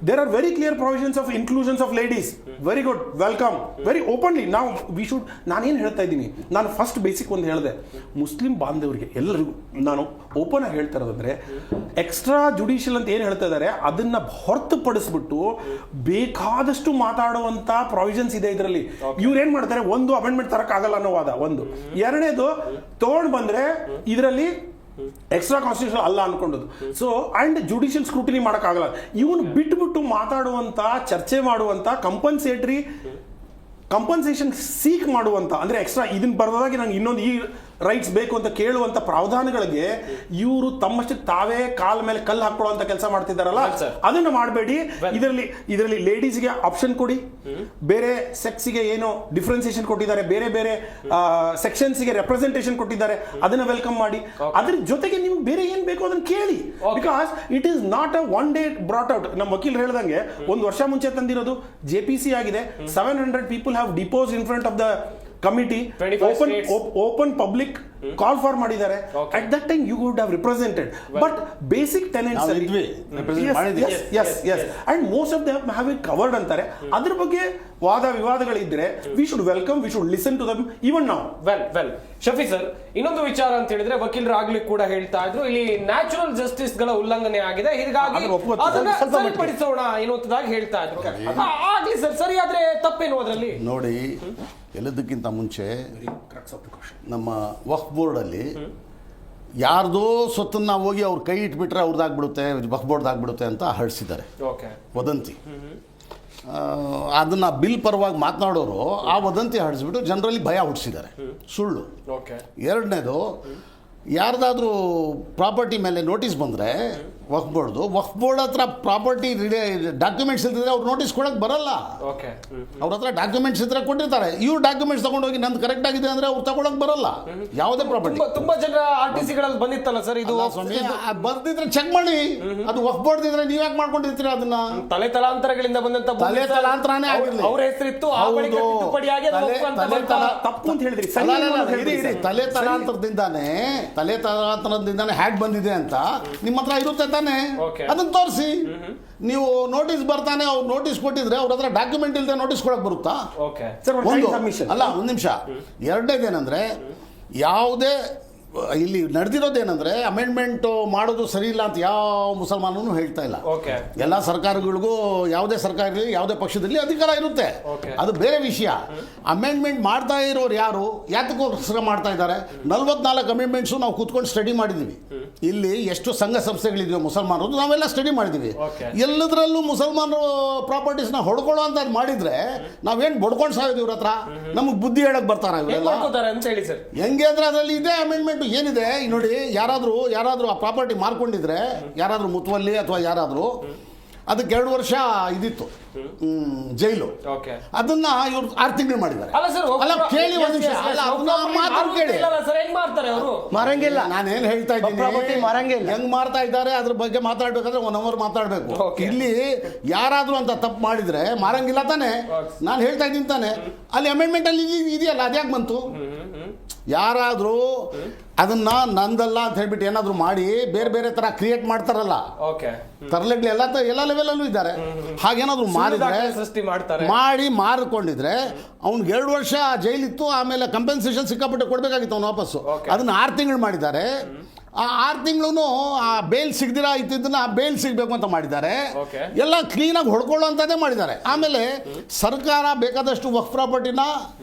there are very clear provisions of inclusions of ladies. Very good, welcome, very openly. ನಾವು ವಿ ಶುಡ್, ನಾನೇನು ಹೇಳ್ತಾ ಇದ್ದೀನಿ, ನಾನು ಫಸ್ಟ್ ಬೇಸಿಕ್ ಒಂದು ಹೇಳಿದೆ, ಮುಸ್ಲಿಂ ಬಾಂಧವರಿಗೆ ಎಲ್ಲರಿಗೂ ನಾನು ಓಪನ್ ಆಗಿ ಹೇಳ್ತಾ ಇರೋದಂದ್ರೆ, ಎಕ್ಸ್ಟ್ರಾ ಜುಡಿಷಿಯಲ್ ಅಂತ ಏನು ಹೇಳ್ತಾ ಇದ್ದಾರೆ ಅದನ್ನ ಹೊರತುಪಡಿಸ್ಬಿಟ್ಟು ಬೇಕಾದಷ್ಟು ಮಾತಾಡುವಂತ ಪ್ರಾವಿಷನ್ಸ್ ಇದೆ ಇದರಲ್ಲಿ. ಇವ್ರು ಏನ್ ಮಾಡ್ತಾರೆ, ಒಂದು ಅಮೆಂಡ್ಮೆಂಟ್ ತರಕ್ ಆಗಲ್ಲ ಅನ್ನೋ ವಾದ ಒಂದು. ಎರಡನೇದು, ತಗೊಂಡ್ ಬಂದ್ರೆ ಇದರಲ್ಲಿ ಎಕ್ಸ್ಟ್ರಾ ಕಾನ್ಸ್ಟಿಟ್ಯೂಷನ್ ಅಲ್ಲ ಅನ್ಕೊಂಡದ್ದು. ಸೊ ಅಂಡ್ ಜುಡಿಷಿಯಲ್ ಸ್ಕ್ರೂಟಿನಿ ಮಾಡಕ್ಕಾಗಲ್ಲ. ಇವನು ಬಿಟ್ಬಿಟ್ಟು ಮಾತಾಡುವಂತ, ಚರ್ಚೆ ಮಾಡುವಂತ, ಕಂಪನ್ಸೇಷನ್ ಸೀಕ್ ಮಾಡುವಂತ, ಅಂದ್ರೆ ಎಕ್ಸ್ಟ್ರಾ ಇದನ್ನ ಬರೋದಾಗಿ ನಾನು ಇನ್ನೊಂದು ಈ ರೈಟ್ಸ್ ಬೇಕು ಅಂತ ಕೇಳುವಂತ ಪ್ರಾವಧಾನಗಳಿಗೆ ಇವರು ತಮ್ಮಷ್ಟಕ್ಕೆ ತಾವೇ ಕಾಲ ಮೇಲೆ ಕಲ್ಲು ಹಾಕೊಳ್ಳುವಂತ ಕೆಲಸ ಮಾಡ್ತಿದ್ದಾರಲ್ಲ, ಅದನ್ನ ಮಾಡಬೇಡಿ. ಇದರಲ್ಲಿ ಲೇಡೀಸ್ಗೆ ಆಪ್ಷನ್ ಕೊಡಿ, ಬೇರೆ ಸೆಕ್ಸ್ಗೆ ಏನೋ ಡಿಫ್ರೆನ್ಸಿಯೇಷನ್ ಕೊಟ್ಟಿದ್ದಾರೆ, ಬೇರೆ ಬೇರೆ ಸೆಕ್ಷನ್ಸ್ಗೆ ರೆಪ್ರೆಸೆಂಟೇಷನ್ ಕೊಟ್ಟಿದ್ದಾರೆ, ಅದನ್ನ ವೆಲ್ಕಮ್ ಮಾಡಿ. ಅದ್ರ ಜೊತೆಗೆ ನಿಮ್ಗೆ ಬೇರೆ ಏನ್ ಬೇಕು ಅದನ್ನ ಕೇಳಿ. Because it is not a one day brought out. ನಮ್ಮ ವಕೀಲ್ ಹೇಳ್ದಂಗೆ ಒಂದು ವರ್ಷ ಮುಂಚೆ ತಂದಿರೋದು JPC ಆಗಿದೆ. 700 people have deposed in front of the committee. Open public call for ಮಾಡಿದ್ದಾರೆ. At that time you would have represented, but basic tenets yes and most of them have it covered ಅಂತಾರೆ. ಅದ್ರ ಬಗ್ಗೆ ವಾದ ವಿವಾದಗಳಿದ್ರೆ we should welcome, we should listen to them even now. Well Shafi sir, ಇನ್ನೊಂದು ವಿಚಾರ ಅಂತ ಹೇಳಿದ್ರೆ ವಕೀಲರು ಆಗ್ಲಿ ಕೂಡ ಹೇಳ್ತಾ ಇದ್ರು, ಇಲ್ಲಿ ನ್ಯಾಚುರಲ್ ಜಸ್ಟಿಸ್ ಗಳ ಉಲ್ಲಂಘನೆ ಆಗಿದೆ, ಹೀಗಾಗಿ ಅದನ್ನ ಸರಿಪಡಿಸೋಣ ಎನ್ನುವುದಾಗಿ ಹೇಳ್ತಾ ಇದ್ರು. ಆಗ್ಲಿ ಸರ್, ಸರಿ, ಆದ್ರೆ ತಪ್ಪೇನು ಅದರಲ್ಲಿ? ನೋಡಿ, ಎಲ್ಲದಕ್ಕಿಂತ ಮುಂಚೆ ನಮ್ಮ ವಕ್ಫ್ ಬೋರ್ಡಲ್ಲಿ ಯಾರ್ದೋ ಸ್ವತ್ತನ್ನ ಹೋಗಿ ಅವ್ರು ಕೈ ಇಟ್ಬಿಟ್ರೆ ಅವ್ರದ್ದಾಗ್ಬಿಡುತ್ತೆ, ವಕ್ಫ್ ಬೋರ್ಡ್ ಆಗ್ಬಿಡುತ್ತೆ ಅಂತ ಹರಡಿಸಿದ್ದಾರೆ ವದಂತಿ. ಅದನ್ನ ಬಿಲ್ ಪರವಾಗಿ ಮಾತನಾಡೋರು ಆ ವದಂತಿ ಹರಡಿಸ್ಬಿಟ್ಟು ಜನರಲ್ಲಿ ಭಯ ಹುಟ್ಟಿಸಿದ್ದಾರೆ, ಸುಳ್ಳು. ಎರಡನೇದು, ಯಾರ್ದಾದ್ರೂ ಪ್ರಾಪರ್ಟಿ ಮೇಲೆ ನೋಟಿಸ್ ಬಂದರೆ ವಕ್ಫ್ ಬೋರ್ಡ್ ಹತ್ರ ಪ್ರಾಪರ್ಟಿ ಡಾಕ್ಯುಮೆಂಟ್ಸ್ ಇಲ್ದಿದ್ರೆ ಅವ್ರು ನೋಟಿಸ್ ಕೊಡಕ್ಕೆ ಬರಲ್ಲ. ಅವ್ರ ಹತ್ರ ಡಾಕ್ಯುಮೆಂಟ್ಸ್ ಇದ್ರೆ ಕೊಟ್ಟಿರ್ತಾರೆ, ಇವ್ರು ಡಾಕ್ಯುಮೆಂಟ್ಸ್ ತಗೊಂಡೋಗಿ ನಂದು ಕರೆಕ್ಟ್ ಆಗಿದೆ ಅಂದ್ರೆ ಅವ್ರು ತಗೊಳಕ್ ಬರಲ್ಲ ಯಾವುದೇ ಪ್ರಾಪರ್ಟಿ. ತುಂಬಾ ಜನ RTC ಗಳಲ್ಲಿ ಬಂದಿತ್ತಲ್ಲ ಸರ್, ಇದು ಬರ್ದಿದ್ರೆ ಚೆಕ್ ಮಾಡಿ, ಅದು ವಕ್ಫ್ ಬೋರ್ಡ್ ಇದ್ರೆ ನೀವ್ ಯಾಕೆ ಮಾಡ್ಕೊಂಡಿರ್ತೀರ ಅದನ್ನ? ತಲೆ ತಲಾಂತರಗಳಿಂದ ಬಂದಂತ ತಲಾಂತರನೇ ಆಗಿರ್ಲಿ, ಅವ್ರ ಹೆಸರಿತ್ತು, ತಪ್ಪು ಅಂತ ಹೇಳಿದ್ರಿ. ತಲೆ ತಲಾಂತರದಿಂದಾನೆ ಹ್ಯಾಕ್ ಬಂದಿದೆ ಅಂತ ನಿಮ್ಮ ಹತ್ರ ಇರುತ್ತೆ ತಾನೆ, ಅದನ್ನ ತೋರಿಸಿ. ನೀವು ನೋಟಿಸ್ ಬರ್ತಾನೆ, ಅವ್ರು ನೋಟಿಸ್ ಕೊಟ್ಟಿದ್ರೆ ಅವ್ರ ಹತ್ರ ಡಾಕ್ಯುಮೆಂಟ್ ಇಲ್ಲದೆ ನೋಟಿಸ್ ಕೊಡಕ್ ಬರುತ್ತಾ? ಒಂದು ನಿಮಿಷ. ಎರಡನೇದೇನಂದ್ರೆ, ಯಾವುದೇ ಇಲ್ಲಿ ನಡೆದಿರೋದೇನೆಂದ್ರೆ ಅಮೆಂಡ್ಮೆಂಟ್ ಮಾಡೋದು ಸರಿ ಇಲ್ಲ ಅಂತ ಯಾವ ಮುಸಲ್ಮಾನನು ಹೇಳ್ತಾ ಇಲ್ಲ. ಎಲ್ಲ ಸರ್ಕಾರಗಳಿಗೂ ಯಾವುದೇ ಸರ್ಕಾರ ಇರಲಿ, ಯಾವುದೇ ಪಕ್ಷದಲ್ಲಿ ಅಧಿಕಾರ ಇರುತ್ತೆ, ಅದು ಬೇರೆ ವಿಷಯ. ಅಮೆಂಡ್ಮೆಂಟ್ ಮಾಡ್ತಾ ಇರೋರು ಯಾರು, ಯಾತಕ್ಕೋಸ್ಕರ ಮಾಡ್ತಾ ಇದ್ದಾರೆ? 44 ಅಮೆಂಡ್ಮೆಂಟ್ಸು ನಾವು ಕೂತ್ಕೊಂಡು ಸ್ಟಡಿ ಮಾಡಿದ್ದೀವಿ. ಇಲ್ಲಿ ಎಷ್ಟು ಸಂಘ ಸಂಸ್ಥೆಗಳಿದೆಯೋ ಮುಸಲ್ಮಾನರು ನಾವೆಲ್ಲ ಸ್ಟಡಿ ಮಾಡಿದ್ದೀವಿ. ಎಲ್ಲದರಲ್ಲೂ ಮುಸಲ್ಮಾನರು ಪ್ರಾಪರ್ಟೀಸ್ನ ಹೊಡ್ಕೊಳ್ಳೋ ಅಂತ ಮಾಡಿದ್ರೆ ನಾವೇನು ಬಡ್ಕೊಂಡು ಸಾಯೋದು ಇವ್ರ ಹತ್ರ? ನಮಗೆ ಬುದ್ಧಿ ಹೇಳಕ್ ಬರ್ತಾರ ಇವರೆಲ್ಲ? ಹೆಂಗೆ ಅಂದ್ರೆ ಅದರಲ್ಲಿ ಇದೆ ಅಮೆಂಡ್ಮೆಂಟ್ ಏನಿದೆ ನೋಡಿ. ಯಾರಾದ್ರೂ ಆ ಪ್ರಾಪರ್ಟಿ ಮಾರ್ಕೊಂಡಿದ್ರೆ, ಯಾರಾದ್ರೂ ಮುತುವಲ್ಲಿ ಅಥವಾ ಯಾರಾದ್ರೂ, ಅದಕ್ಕೆ 2 ವರ್ಷ ಇದಿತ್ತು ಜೈಲು. ಅದನ್ನ ಇವ್ರು 6 ತಿಂಗಳು ಮಾಡಿದ್ದಾರೆ. ಅಲ್ಲ ಕೇಳಿ ಒಂದು ನಿಮಿಷ, ಮಾರಂಗಿಲ್ಲ. ನಾನೇನ್ ಹೇಳ್ತಾ ಇದ್ದೀನಿ, ಹೆಂಗ್ ಮಾರ್ತಾ ಇದ್ದಾರೆ ಅದ್ರ ಬಗ್ಗೆ ಮಾತಾಡ್ಬೇಕಾದ್ರೆ 1 hour ಮಾತಾಡ್ಬೇಕು. ಇಲ್ಲಿ ಯಾರಾದ್ರೂ ಅಂತ ತಪ್ಪು ಮಾಡಿದ್ರೆ ಮಾರಂಗಿಲ್ಲ ತಾನೆ, ನಾನು ಹೇಳ್ತಾ ಇದ್ದೀನಿ ತಾನೆ. ಅಲ್ಲಿ ಅಮೆಂಡ್ಮೆಂಟ್ ಅಲ್ಲಿ ಇದೆಯಲ್ಲ, ಅದ್ಯಾಕೆ ಬಂತು? ಯಾರಾದ್ರೂ ಅದನ್ನ ನಂದಲ್ಲ ಅಂತ ಹೇಳ್ಬಿಟ್ಟು ಏನಾದ್ರು ಮಾಡಿ ಬೇರೆ ಬೇರೆ ತರ ಕ್ರಿಯೇಟ್ ಮಾಡ್ತಾರಲ್ಲ, ತರಲೆಗಳು ಎಲ್ಲ ಲೆವೆಲಲ್ಲೂ ಇದ್ದಾರೆ. ಹಾಗೇನಾದ್ರು ಮಾಡಿ ಮಾರಿಕೊಂಡಿದ್ರೆ ಅವ್ನಿಗೆ 2 ವರ್ಷ ಜೈಲಿತ್ತು, ಆಮೇಲೆ ಕಂಪೆನ್ಸೇಷನ್ ಸಿಕ್ಕಾಪಟ್ಟೆ ಕೊಡ್ಬೇಕಾಗಿತ್ತು ಅವ್ನು ವಾಪಸ್ಸು. ಅದನ್ನ 6 ತಿಂಗಳು ಮಾಡಿದ್ದಾರೆ. ಆ 6 ತಿಂಗಳು ಆ ಬೇಲ್ ಸಿಗದಿರ ಇದ್ದಿದ್ದನ್ನ ಬೇಲ್ ಸಿಗಬೇಕು ಅಂತ ಮಾಡಿದ್ದಾರೆ. ಎಲ್ಲ ಕ್ಲೀನಾಗಿ ಹೊಡ್ಕೊಳ್ಳೋಂಥದ್ದೇ ಮಾಡಿದ್ದಾರೆ. ಆಮೇಲೆ ಸರ್ಕಾರ ಬೇಕಾದಷ್ಟು ವಕ್ಫ್ ಪ್ರಾಪರ್ಟಿನ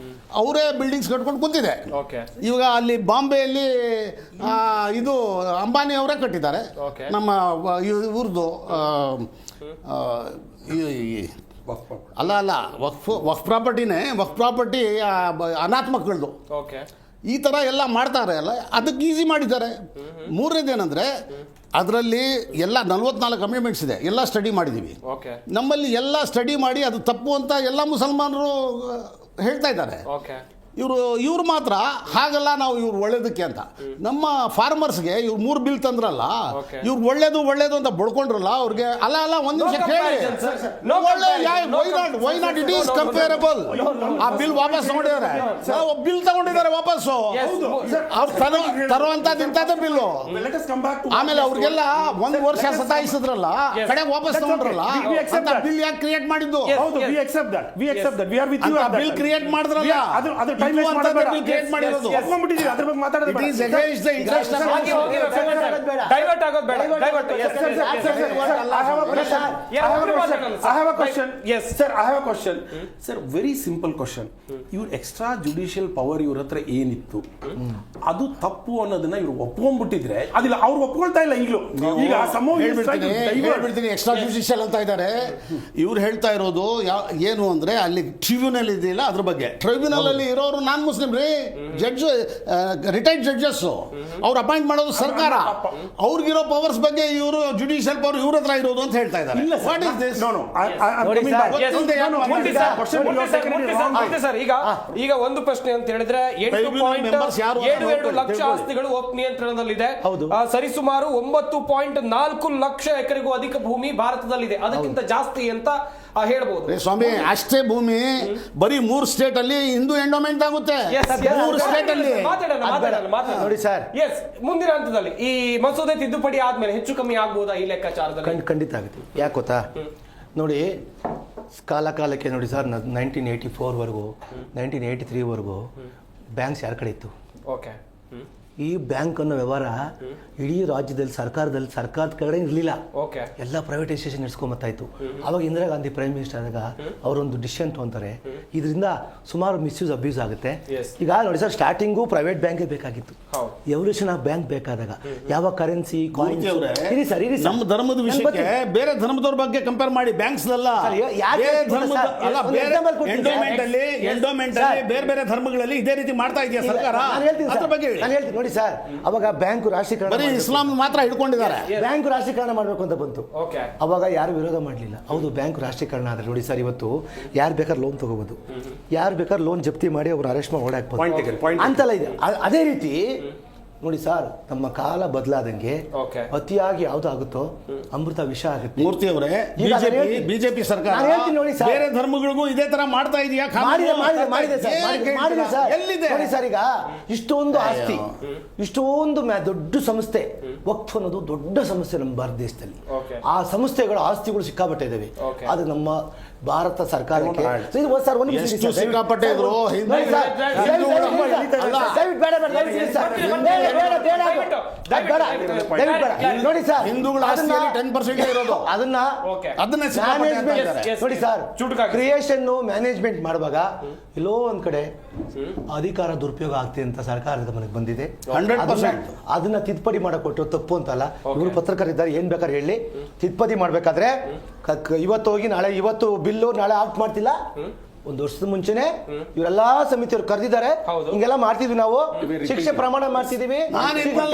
ಅವರೇ ಬಿಲ್ಡಿಂಗ್ಸ್ ಕಟ್ಕೊಂಡು ಕುಂತಿದೆ. ಇವಾಗ ಅಲ್ಲಿ ಬಾಂಬೆಯಲ್ಲಿ ಇದು ಅಂಬಾನಿ ಅವರೇ ಕಟ್ಟಿದ್ದಾರೆ. ನಮ್ಮ ಇವ್ರದ್ದು ಅಲ್ಲ ವಕ್ಫ್ ಪ್ರಾಪರ್ಟಿ ಅನಾಥ ಮಕ್ಕಳದು. ಈ ಥರ ಎಲ್ಲ ಮಾಡ್ತಾರೆ ಅಲ್ಲ, ಅದಕ್ಕೆ ಈಸಿ ಮಾಡಿದ್ದಾರೆ. ಮೂರನೇದೇನೆಂದರೆ, ಅದರಲ್ಲಿ ಎಲ್ಲ 44 ಅಮೆಂಡ್ಮೆಂಟ್ಸ್ ಇದೆ, ಎಲ್ಲ ಸ್ಟಡಿ ಮಾಡಿದ್ದೀವಿ. ನಮ್ಮಲ್ಲಿ ಎಲ್ಲ ಸ್ಟಡಿ ಮಾಡಿ ಅದು ತಪ್ಪು ಅಂತ ಎಲ್ಲ ಮುಸಲ್ಮಾನರು ಹೇಳ್ತಾ ಇದ್ದಾರೆ. ಇವ್ರು ಮಾತ್ರ ಹಾಗಲ್ಲ, ನಾವು ಇವ್ರು ಒಳ್ಳೇದಕ್ಕೆ ಅಂತ. ನಮ್ಮ ಫಾರ್ಮರ್ಸ್ಗೆ ಇವ್ರು 3 ಬಿಲ್ ತಂದ್ರಲ್ಲ, ಇವ್ರು ಒಳ್ಳೇದು ಅಂತ ಬಡ್ಕೊಂಡ್ರಲ್ಲ ಅವ್ರಿಗೆ. ಅಲ್ಲ ಒಂದ್ ನಿಮಿಷ ಕೇಳಿ, why not it is comparable. ಆ ಬಿಲ್ ವಾಪಸ್ ತಗೊಂಡಿದ್ದಾರೆ, ಬಿಲ್ ತಗೊಂಡಿದ್ದಾರೆ ವಾಪಸ್ಸು. ಅವ್ರು ತರುವಂತದ್ದು ಇಂಥದ್ದೇ ಬಿಲ್ಲು. ಆಮೇಲೆ ಅವ್ರಿಗೆಲ್ಲ 1 ವರ್ಷ ಸತಾಯಿಸಿದ್ರಲ್ಲ, ಕಡೆ ವಾಪಸ್ ತಗೊಂಡ್ರಲ್ಲ, ಬಿಲ್ ಯಾಕೆ ಕ್ರಿಯೇಟ್ ಮಾಡಿದ್ದು? ಬಿಲ್ ಕ್ರಿಯೇಟ್ ಮಾಡಿದ್ರಲ್ಲ, ವೆರಿ ಸಿಂಪಲ್ ಕ್ವಶನ್. ಇವ್ರ ಎಕ್ಸ್ಟ್ರಾ ಜುಡಿಷಿಯಲ್ ಪವರ್ ಇವ್ರ ಹತ್ರ ಏನಿತ್ತು, ಅದು ತಪ್ಪು ಅನ್ನೋದನ್ನ ಇವ್ರು ಒಪ್ಕೊಂಡ್ಬಿಟ್ಟಿದ್ರೆ, ಅದಿಲ್ಲ ಅವ್ರು ಒಪ್ಕೊಳ್ತಾ ಇಲ್ಲ. ಈಗಲೂ ಹೇಳ್ಬಿಡ್ತೀನಿ, ಎಕ್ಸ್ಟ್ರಾ ಜುಡಿಷಿಯಲ್ ಅಂತ ಇದ್ದಾರೆ. ಇವ್ರು ಹೇಳ್ತಾ ಇರೋದು ಏನು ಅಂದ್ರೆ, ಅಲ್ಲಿ ಟ್ರಿಬ್ಯುನಲ್ ಇದೆಯಲ್ಲ, ಅದ್ರ ಬಗ್ಗೆ. ಟ್ರಿಬ್ಯುನಲ್ ಅಲ್ಲಿ ಇರೋರು ಅವರು ನಾನ್ ಮುಸ್ಲಿಂ ರೀ, ಜಡ್ಜ್ ರಿಟೈರ್ಡ್ ಜಡ್ಜಸ್ ಅವ್ರು ಅಪಾಯಿಂಟ್ ಮಾಡೋದು ಸರ್ಕಾರ. ಅವ್ರಿಗಿರೋ ಪವರ್ಸ್ ಬಗ್ಗೆ ಇವರು ಜುಡಿಷಿಯಲ್ ಪವರ್ ಇವ್ರ ಹತ್ರ ಇರೋದು ಅಂತ ಹೇಳ್ತಾ ಇದ್ದಾರೆ. What is this? ಸರ್ ಈಗ ಒಂದು ಪ್ರಶ್ನೆ ಅಂತ ಹೇಳಿದ್ರೆ 8.72 ಲಕ್ಷ ಆಸ್ತಿಗಳು ವಕ್ಫ್ ನಿಯಂತ್ರಣದಲ್ಲಿದೆ. ಸರಿಸುಮಾರು 9.4 ಲಕ್ಷ ಎಕರೆಗೂ ಅಧಿಕ ಭೂಮಿ ಭಾರತದಲ್ಲಿದೆ, ಅದಕ್ಕಿಂತ ಜಾಸ್ತಿ ಅಂತ ಹೇಳ್ಬೋದು. ಸ್ವಾಮಿ ಅಷ್ಟೇ ಭೂಮಿ ಬರೀ 3 ಸ್ಟೇಟ್ ಅಲ್ಲಿ ಹಿಂದೂ ಎಂಡೋಮೆಂಟ್ ಆಗುತ್ತೆ. 3 ಸ್ಟೇಟ್ ಅಲ್ಲಿ ನೋಡಿ ಸರ್, ಮುಂದಿನ ಹಂತದಲ್ಲಿ ಈ ಮಸೂದೆ ತಿದ್ದುಪಡಿ ಆದ್ಮೇಲೆ ಹೆಚ್ಚು ಕಮ್ಮಿ ಆಗ್ಬೋದಾ ಈ ಲೆಕ್ಕಾಚಾರದಲ್ಲಿ? ಖಂಡಿತ ಆಗುತ್ತೆ. ಯಾಕೆ ಗೊತ್ತಾ, ನೋಡಿ ಕಾಲಕ್ಕೆ ನೋಡಿ ಸರ್, 1984ವರೆಗೂ 1983ವರೆಗೂ ಬ್ಯಾಂಕ್ಸ್ ಯಾರ ಕಡೆ ಇತ್ತು? ಓಕೆ. ಈ ಬ್ಯಾಂಕ್ ಅನ್ನೋ ವ್ಯವಹಾರ ಇಡೀ ರಾಜ್ಯದಲ್ಲಿ ಸರ್ಕಾರದ ಕಡೆ ಇರಲಿಲ್ಲ. ಎಲ್ಲ ಪ್ರೈವೇಟೈಸೇಷನ್ ನಡೆಸ್ಕೊಂಬತ್ತಾ ಇತ್ತು. ಅವಾಗ ಇಂದಿರಾ ಗಾಂಧಿ ಪ್ರೈಮ್ ಮಿನಿಸ್ಟರ್ ಆದಾಗ ಅವರೊಂದು ಡಿಸಿಷನ್ ತೊಗೊಂತಾರೆ, ಇದರಿಂದ ಸುಮಾರು ಮಿಸ್ಯೂಸ್ ಅಬ್ಯೂಸ್ ಆಗುತ್ತೆ. ಈಗ ನೋಡಿ ಸರ್, ಸ್ಟಾರ್ಟಿಂಗು ಪ್ರೈವೇಟ್ ಬ್ಯಾಂಕೇ ಬೇಕಾಗಿತ್ತು. ಎವಲ್ಯೂಷನ್ ಆಫ್ ಬ್ಯಾಂಕ್ ಬೇಕಾದಾಗ ಯಾವ ಕರೆನ್ಸಿ ಕಾಯಿನ್ ನಮ್ಮ ಧರ್ಮದ ವಿಷಯಕ್ಕೆ ಬೇರೆ ಧರ್ಮದವ್ರ ಬಗ್ಗೆ ಕಂಪೇರ್ ಮಾಡಿ ಬ್ಯಾಂಕ್ಸ್ ಎಂಡೋಮೆಂಟ್ ಅಲ್ಲಿ ಬೇರೆ ಬೇರೆ ಧರ್ಮಗಳಲ್ಲಿ ಇದೇ ರೀತಿ ಮಾಡ್ತಾ ಇದೆಯಾ ಸರ್ಕಾರ? ಹೇಳ್ತೀನಿ ನೋಡಿ ಸರ್, ಅವಾಗ ಬ್ಯಾಂಕ್ ರಾಷ್ಟ್ರೀಕರಣ, ಇಸ್ಲಾಂ ಮಾತ್ರ ಹಿಡ್ಕೊಂಡಿದ್ದಾರೆ. ಬ್ಯಾಂಕ್ ರಾಷ್ಟ್ರೀಕರಣ ಮಾಡಬೇಕು ಅಂತ ಬಂತು. ಅವಾಗ ಯಾರು ವಿರೋಧ ಮಾಡಲಿಲ್ಲ. ಹೌದು, ಬ್ಯಾಂಕ್ ರಾಷ್ಟ್ರೀಕರಣ ಆದ್ರೆ ನೋಡಿ ಸರ್, ಇವತ್ತು ಯಾರು ಬೇಕಾದ್ರೆ ಲೋನ್ ತಗೋಬಹುದು, ಯಾರು ಬೇಕಾದ್ರೆ ಲೋನ್ ಜಪ್ತಿ ಮಾಡಿ ಅವ್ರು ಅರೆಸ್ಟ್ ಮಾಡಿ ಓಡಾಕ್ಬೋದು ಅಂತೆಲ್ಲ ಇದೆ. ಅದೇ ರೀತಿ ನೋಡಿ ಸರ್, ನಮ್ಮ ಕಾಲ ಬದಲಾದಂಗೆ ಅತಿಯಾಗಿ ಯಾವ್ದಾಗುತ್ತೋ ಅಮೃತ ವಿಷ ಆಗುತ್ತೆ. ಮೂರ್ತಿ ಅವರೇ, ಬಿಜೆಪಿ ಸರ್ಕಾರ ಬೇರೆ ಧರ್ಮಗಳಿಗೂ ಇದೇ ತರ ಮಾಡ್ತಾ ಇದೆಯಾ? ಎಲ್ಲಿದೆ ನೋಡಿ ಸರ್, ಈಗ ಇಷ್ಟೊಂದು ಆಸ್ತಿ, ಇಷ್ಟೊಂದು ದೊಡ್ಡ ಸಂಸ್ಥೆ, ವಕ್ಫ್ ಅನ್ನೋದು ದೊಡ್ಡ ಸಂಸ್ಥೆ ನಮ್ಮ ಭಾರತ ದೇಶದಲ್ಲಿ. ಆ ಸಂಸ್ಥೆಗಳ ಆಸ್ತಿಗಳು ಸಿಕ್ಕಾಪಟ್ಟೆ ಇದಾವೆ. ಅದು ನಮ್ಮ ಭಾರತ ಸರ್ಕಾರಕ್ಕೆ ಸಿಕ್ಕಾಪಟ್ಟೆ ಇದ್ರು. ನೋಡಿ ಸರ್, ಹಿಂದೂಗಳ ಆಸ್ತಿಯಲ್ಲಿ 10% ಇರೋದು. ಅದನ್ನ ನೋಡಿ ಸರ್, ಕ್ರಿಯೇಷನ್ ಮ್ಯಾನೇಜ್ಮೆಂಟ್ ಮಾಡುವಾಗ ಎಲ್ಲೋ ಒಂದ್ ಕಡೆ ಅಧಿಕಾರ ದುರುಪಯೋಗ ಆಗ್ತಿದೆ ಅಂತ ಸರ್ಕಾರದ ಮನೆಗೆ ಬಂದಿದೆ. 100% ಅದನ್ನ ತಿದ್ದುಪಡಿ ಮಾಡಕ್ ಕೊಟ್ಟು ತಪ್ಪು ಅಂತಲ್ಲ. ಇವರು ಪತ್ರಕರಿದ್ದಾರೆ, ಏನ್ ಬೇಕಾದ್ರೆ ಹೇಳಿ, ತಿದ್ದುಪಡಿ ಮಾಡ್ಬೇಕಾದ್ರೆ ಇವತ್ತು ಹೋಗಿ ನಾಳೆ ಇವತ್ತು ಬಿಲ್ಲು ನಾಳೆ ಆಫ್ ಮಾಡ್ತಿಲ್ಲ. ಒಂದು ವರ್ಷದ ಮುಂಚೆನೆ ಇವರೆಲ್ಲಾ ಸಮಿತಿಯವರು ಕರೆದಿದ್ದಾರೆ. ಹಿಂಗೆಲ್ಲ ಮಾಡ್ತಿದ್ವಿ, ನಾವು ಶಿಕ್ಷೆ ಪ್ರಮಾಣ ಮಾಡ್ತಿದೀವಿ,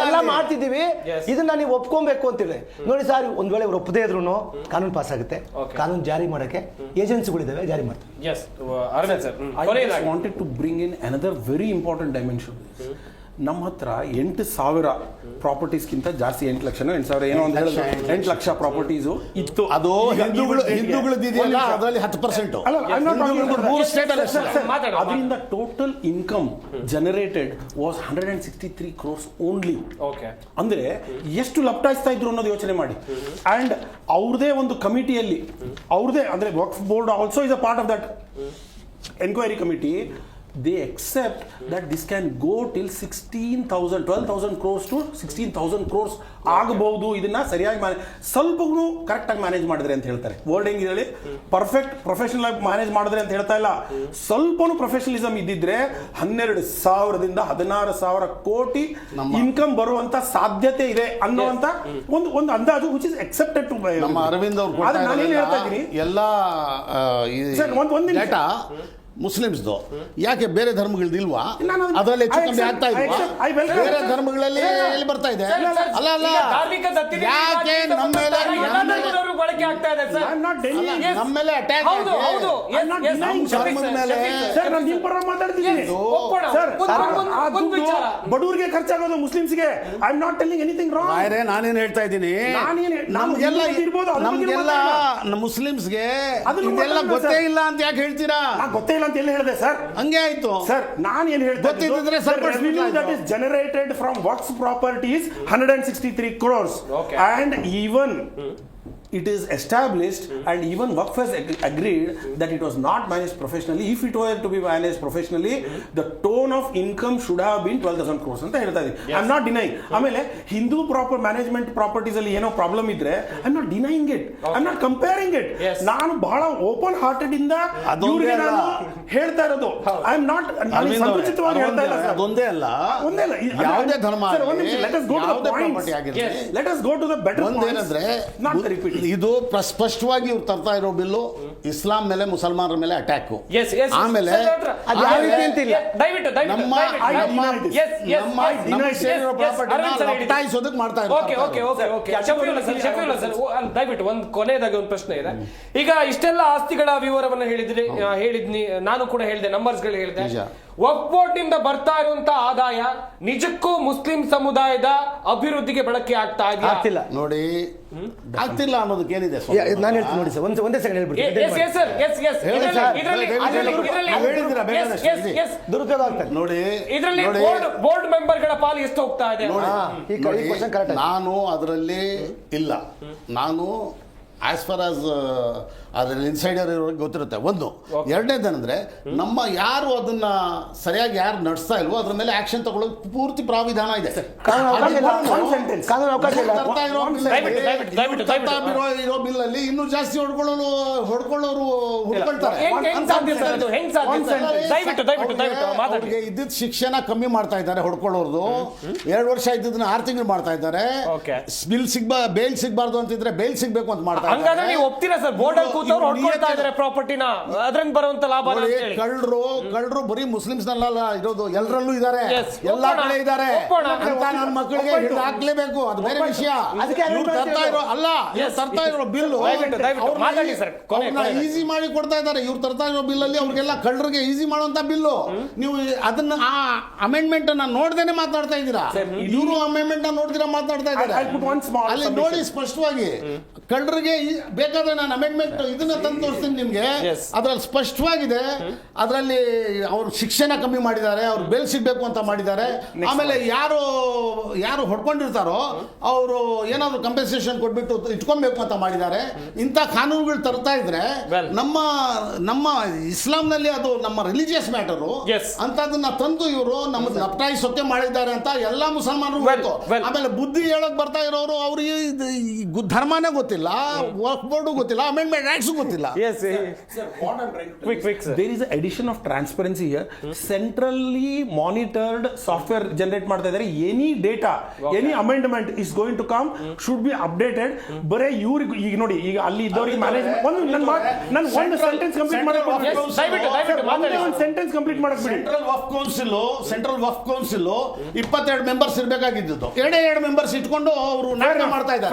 ಎಲ್ಲ ಮಾಡ್ತಿದೀವಿ. ಇದನ್ನ ನೀವು ಒಪ್ಕೊಬೇಕು ಅಂತೇಳಿ ನೋಡಿ ಸರ್. ಒಂದ್ ವೇಳೆ ಇವ್ರು ಒಪ್ಪದೇ ಇದ್ರು ಕಾನೂನು ಪಾಸ್ ಆಗುತ್ತೆ. ಕಾನೂನು ಜಾರಿ ಮಾಡಕ್ಕೆ ಏಜೆನ್ಸಿಗಳಿದಾವೆ, ಜಾರಿ ಮಾಡ್ತಾರೆ. I wanted to bring in another very important dimension. ನಮ್ಮ ಹತ್ರ 8,000 ಪ್ರಾಪರ್ಟೀಸ್ಗಿಂತ ಜಾಸ್ತಿ, 8 ಲಕ್ಷ 8,000 ಏನೋ ಒಂದು 8 ಲಕ್ಷ ಪ್ರಾಪರ್ಟೀಸು ಇತ್ತು. ಅದು ಹಿಂದೂಗಳದಿದೆಯಲ್ಲ, ಅದರಲ್ಲಿ 10%. ಅದರಿಂದ total income generated was 163 crores only. ಅಂದ್ರೆ ಎಷ್ಟು ಲಪ್ಟಾಯಿಸ್ತಾ ಇದ್ರು ಅನ್ನೋದು ಯೋಚನೆ ಮಾಡಿ. ಅಂಡ್ ಅವ್ರದೇ ಒಂದು ಕಮಿಟಿಯಲ್ಲಿ, ಅವ್ರದೇ ಅಂದ್ರೆ waqf board also is a part of that enquiry committee. They accept that this can go till 12,000 crores to 16,000 crores ಆಗಬಹುದು. ಇದನ್ನ ಸರಿಯಾಗಿ ಸ್ವಲ್ಪನೂ ಕರೆಕ್ಟ್ ಆಗಿ ಮ್ಯಾನೇಜ್ ಮಾಡಿದ್ರೆ ಅಂತ ಹೇಳ್ತಾರೆ. ವರ್ಡಿಂಗ್ ಇದರಲ್ಲಿ ಪರ್ಫೆಕ್ಟ್ ಪ್ರೊಫೆಷನಲ್ ಆಗಿ ಮ್ಯಾನೇಜ್ ಮಾಡಿದ್ರೆ ಅಂತ ಹೇಳ್ತಾ ಇಲ್ಲ. ಸ್ವಲ್ಪನೂ ಪ್ರೊಫೆಷನಲಿಸಮ್ ಇದ್ದಿದ್ರೆ 12,000ದಿಂದ 16,000 ಕೋಟಿ ಇನ್ಕಮ್ ಬರುವಂತ ಸಾಧ್ಯತೆ ಇದೆ ಅನ್ನುವಂತ ಒಂದು ಅಂದಾಜು which is accepted to by ನಮ್ಮ ಅರವಿಂದ್ ಅವರು. ನಾನು ಏನು ಹೇಳ್ತಾ ಇದ್ದೀನಿ, ಎಲ್ಲ ಡೇಟಾ ಮುಸ್ಲಿಮ್ಸ್ದು ಯಾಕೆ ಬೇರೆ ಧರ್ಮಗಳದಿಲ್ವಾ? ಅದರಲ್ಲಿ ಹೆಚ್ಚು ಕಮ್ಮಿ ಆಗ್ತಾ ಇಲ್ವಾ? ಬೇರೆ ಧರ್ಮಗಳಲ್ಲಿ ಎಲ್ಲಿ ಬರ್ತಾ ಇದೆ? ಅಲ್ಲ ಯಾಕೆ ನಮ್ಮ ಮೇಲೆ ಅಟ್ಯಾಕ್ ಬಡವರಿಗೆ ಖರ್ಚಾಗೋದು ಮುಸ್ಲಿಮ್ಸ್ಗೆ. I am not telling anything wrong. ನಾನೇನ್ ಹೇಳ್ತಾ ಇದ್ದೀನಿ, ನಮ್ಗೆಲ್ಲ ಮುಸ್ಲಿಮ್ಸ್ಗೆ ಇದೆಲ್ಲ ಗೊತ್ತೇ ಇಲ್ಲ ಅಂತ ಯಾಕೆ ಹೇಳ್ತೀರಾ? ಗೊತ್ತೇ ಇಲ್ಲ ಅಂತ ಎಲ್ಲಿ ಹೇಳಿದೆ ಸರ್? ಹಂಗೆ ಆಯ್ತು ಸರ್. ನಾನು ಏನು ಹೇಳ್ತೀನಿ, that is generated from Waqf properties 163 crores and even it is established and even Waqf has agreed that it was not managed professionally. If it were to be managed professionally, the tone of income should have been 12,000 crores ಅಂತ ಹೇಳ್ತಾ ಇದ್ದೀನಿ. I am not denying. ಆಮೇಲೆ Hindu proper management properties ಅಲ್ಲಿ ಏನೋ problem ಇದ್ರೆ I am not denying it, I am not comparing it. ನಾನು ಬಹಳ open hearted ಇಂದ ಇವ್ರಿಗೆ ನಾನು ಹೇಳ್ತಾ ಇರೋದು. ಐ ಆಮ್ ನಾಟ್ ಸಂಕುಚಿತವಾಗಿ ಹೇಳ್ತಾ ಇಲ್ಲ ಸರ್. ಅದೊಂದೇ ಅಲ್ಲ, ಒಂದೇ ಅಲ್ಲ, ಯಾವುದೇ ಧರ್ಮ ಸರ್, ಒಂದು ನಿಮಿಷ, let us go to the ಯಾವುದೇ points. property ಆಗಿರಲಿ. Yes, let us go to the better points. ಒಂದೇನಂದ್ರೆ Not the repeating. ಇದು ಸ್ಪಷ್ಟವಾಗಿ ಇವ್ರು ತರ್ತಾ ಇರೋ ಬಿಲ್ಲು ಇಸ್ಲಾಂ ಮೇಲೆ ಮುಸಲ್ಮಾನರ ಮೇಲೆ ಅಟ್ಯಾಕ್. Yes, yes, ಆಮೇಲೆ ಸರ್, ಹತ್ರ. ಅದು ಯಾವ ರೀತಿ ಅಂತಿಲ್ಲ. ದಯವಿಟ್ಟು ನಮ್ಮ ಸೇರಿರೋ ಪ್ರಾಪರ್ಟಿನ ಲಪಟಾಯಿಸೋದಕ್ಕೆ ಮಾಡ್ತಾ ಶಫೀವುಲ್ಲಾ ಸರ್, ದಯವಿಟ್ಟು ಒಂದು ಕೊನೆಯದಾಗಿ ಒಂದು ಪ್ರಶ್ನೆ ಇದೆ. ಈಗ ಇಷ್ಟೆಲ್ಲ ಆಸ್ತಿಗಳ ವಿವರವನ್ನು ಹೇಳಿದ್ನಿ, ನಾನು ಕೂಡ ಹೇಳಿದೆ, ನಂಬರ್ಸ್ಗಳು ಹೇಳಿದೆ. ವಕ್ಫ್ ಬೋರ್ಡ್ ನಿಂದ ಬರ್ತಾ ಇರುವಂತ ಆದಾಯ ನಿಜಕ್ಕೂ ಮುಸ್ಲಿಂ ಸಮುದಾಯದ ಅಭಿವೃದ್ಧಿಗೆ ಬಳಕೆ ಆಗ್ತಾ ಆಗ್ತಿಲ್ಲ ನೋಡಿ, ಆಗ್ತಿಲ್ಲ ಅನ್ನೋದಕ್ಕೆ ಏನಿದೆ? ನಾನು ಹೇಳ್ತೀನಿ ನೋಡಿ ಸರ್, ಒಂದೇ ಸೆಕೆಂಡ್ ಹೇಳ್ಬಿಡ್ತೀನಿ. ದುರುಪಯೋಗ ಆಗ್ತದೆ ನೋಡಿ, ಇದರಲ್ಲಿ ಬೋರ್ಡ್ ಮೆಂಬರ್ಗಳ ಪಾಲು ಎಷ್ಟು ಹೋಗ್ತಾ ಇದೆ? ನಾನು ಅದರಲ್ಲಿ ಇಲ್ಲ. ನಾನು ಆಸ್ ಫಾರ್ ಆಸ್ ಅದ್ರಲ್ಲಿ ಇನ್ಸೈಡರ್ ಇರೋರಿಗೆ ಗೊತ್ತಿರುತ್ತೆ. ಒಂದು, ಎರಡನೇದೇನೆಂದ್ರೆ ನಮ್ಮ ಯಾರು ಅದನ್ನ ಸರಿಯಾಗಿ ಯಾರು ನಡೆಸ್ತಾ ಇಲ್ವೋ ಅದ್ರ ಮೇಲೆ ಆಕ್ಷನ್ ತಗೊಳ್ಳೋಕೆ ಪೂರ್ತಿ ಪ್ರಾವಿಧಾನ ಇದೆ. ಇರೋ ಬಿಲ್ ಅಲ್ಲಿ ಇನ್ನೂ ಜಾಸ್ತಿ ಹೊಡ್ಕೊಳ್ಳೋರು ಹುಡ್ಕೊಳ್ತಾರೆ. ಇದ್ದಿದ್ದ ಶಿಕ್ಷಣ ಕಮ್ಮಿ ಮಾಡ್ತಾ ಇದ್ದಾರೆ ಹೊಡ್ಕೊಳ್ಳೋರ್ದು. 2 ವರ್ಷ ಇದ್ದಿದ್ದನ್ನ 6 ತಿಂಗಳು ಮಾಡ್ತಾ ಇದ್ದಾರೆ. ಬೇಲ್ ಸಿಗ್ಬಾರ್ದು ಅಂತಿದ್ರೆ ಬೇಲ್ ಸಿಗ್ಬೇಕು ಅಂತ ಮಾಡ್ತಾ ಇದ್ದಾರೆ. ನೀವು ಒಪ್ತೀರಾ ಸರ್? ಬೋರ್ಡ್ ಹೊಡ್ಕೊಳ್ತಾ ಇದ್ದಾರೆ ಪ್ರಾಪರ್ಟಿನ, ಅದರಿಂದ ಬರುವಂತ ಲಾಭ. ಕಳ್ಳರು ಬರೀ ಮುಸ್ಲಿಮ್ಸ್ ನಲ್ಲ ಇರೋದು, ಎಲ್ಲರಲ್ಲೂ ಇದ್ದಾರೆ, ಎಲ್ಲಾ ಕಡೆ ಇದ್ದಾರೆ ಅಂತ ನನ್ನ ಮಕ್ಕಳಿಗೆ ಹಿಡಿದು ಹಾಕ್ಲೇಬೇಕು. ಅದು ಬೇರೆ ವಿಷಯ. ತರ್ತಾ ಇರೋ ಬಿಲ್ ಈಸಿ ಮಾಡಿ ಕೊಡ್ತಾ ಇದ್ದಾರೆ. ಇವ್ರು ತರ್ತಾ ಇರೋ ಬಿಲ್ ಅಲ್ಲಿ ಅವ್ರಿಗೆಲ್ಲ ಕಳ್ಳರಿಗೆ ಈಸಿ ಮಾಡುವಂತ ಬಿಲ್ಲು. ನೀವು ಅದನ್ನ ಆ ಅಮೆಂಡ್ಮೆಂಟ್ ಅನ್ನ ನೋಡ್ದೇನೆ ಮಾತಾಡ್ತಾ ಇದ್ದೀರಾ. ಇವರು ಅಮೆಂಡ್ಮೆಂಟ್ ನೋಡ್ದಿರಾ ಮಾತಾಡ್ತಾ ಇದ್ದಾರೆ. ಅಲ್ಲಿ ನೋಡಿ ಸ್ಪಷ್ಟವಾಗಿ ಕಳ್ಳರಿಗೆ ಬೇಕಾದ್ರೆ ನಾನು ಅಮೆಂಡ್ಮೆಂಟ್ ಇದನ್ನ ತಂದು ತೋರಿಸ್ತೀನಿ ನಿಮ್ಗೆ. ಅದ್ರಲ್ಲಿ ಸ್ಪಷ್ಟವಾಗಿದೆ. ಅದರಲ್ಲಿ ಅವರು ಶಿಕ್ಷಣ ಕಮ್ಮಿ ಮಾಡಿದ್ದಾರೆ, ಅವ್ರು ಬೇಲ್ ಸಿಗ್ಬೇಕು ಅಂತ ಮಾಡಿದ್ದಾರೆ. ಆಮೇಲೆ ಯಾರು ಹೊಡ್ಕೊಂಡಿರ್ತಾರೋ ಅವರು ಏನಾದ್ರು ಕಂಪೆನ್ಸೇಷನ್ ಕೊಟ್ಬಿಟ್ಟು ಇಟ್ಕೊಬೇಕು ಅಂತ ಮಾಡಿದ್ದಾರೆ. ಇಂಥ ಕಾನೂನುಗಳು ತರ್ತಾ ಇದ್ರೆ ನಮ್ಮ ಇಸ್ಲಾಂನಲ್ಲಿ ಅದು ನಮ್ಮ ರಿಲಿಜಿಯಸ್ ಮ್ಯಾಟರು ಅಂತದನ್ನ ತಂದು ಇವರು ನಮ್ಮ ಲಪಟಾಯಿಸೋಕೆ ಮಾಡಿದ್ದಾರೆ ಅಂತ ಎಲ್ಲಾ ಮುಸಲ್ಮಾನರು ಗೊತ್ತು. ಆಮೇಲೆ ಬುದ್ಧಿ ಹೇಳಕ್ ಬರ್ತಾ ಇರೋರು ಅವ್ರಿಗೆ ಧರ್ಮನೇ ಗೊತ್ತಿಲ್ಲ, ವರ್ಕ್ ಬೋರ್ಡು ಗೊತ್ತಿಲ್ಲ, ಅಮೆಂಡ್ಮೆಂಟ್ ಆಕ್ಟ್ಸ್ ಗೊತ್ತಿಲ್ಲ. There is an addition of transparency here. Centrally monitored software generate ಮಾಡ್ತಾ ಇದ್ದಾರೆ. Any data, any amendment is going to come should be updated. ಬರೇ ಇವ್ರಿಗೆ ಈಗ ನೋಡಿ, ಈಗ ಅಲ್ಲಿ ಇದ್ದವರಿಗೆ ಮ್ಯಾನೇಜ್ಮೆಂಟ್ ಒಂದು ಸೆಂಟೆನ್ಸ್ ಕಂಪ್ಲೀಟ್ ಮಾಡಕ್ ಬಿಡಿ. ಸೆಂಟ್ರಲ್ ವಕ್ಫ್ ಕೌನ್ಸಿಲ್ 22 ಮೆಂಬರ್ಸ್ ಇರಬೇಕಾಗಿದ್ದು 2 ಮೆಂಬರ್ಸ್ ಇಟ್ಕೊಂಡು ಅವರು ನಾಟಕ ಮಾಡ್ತಾ ಇದ್ದಾರೆ.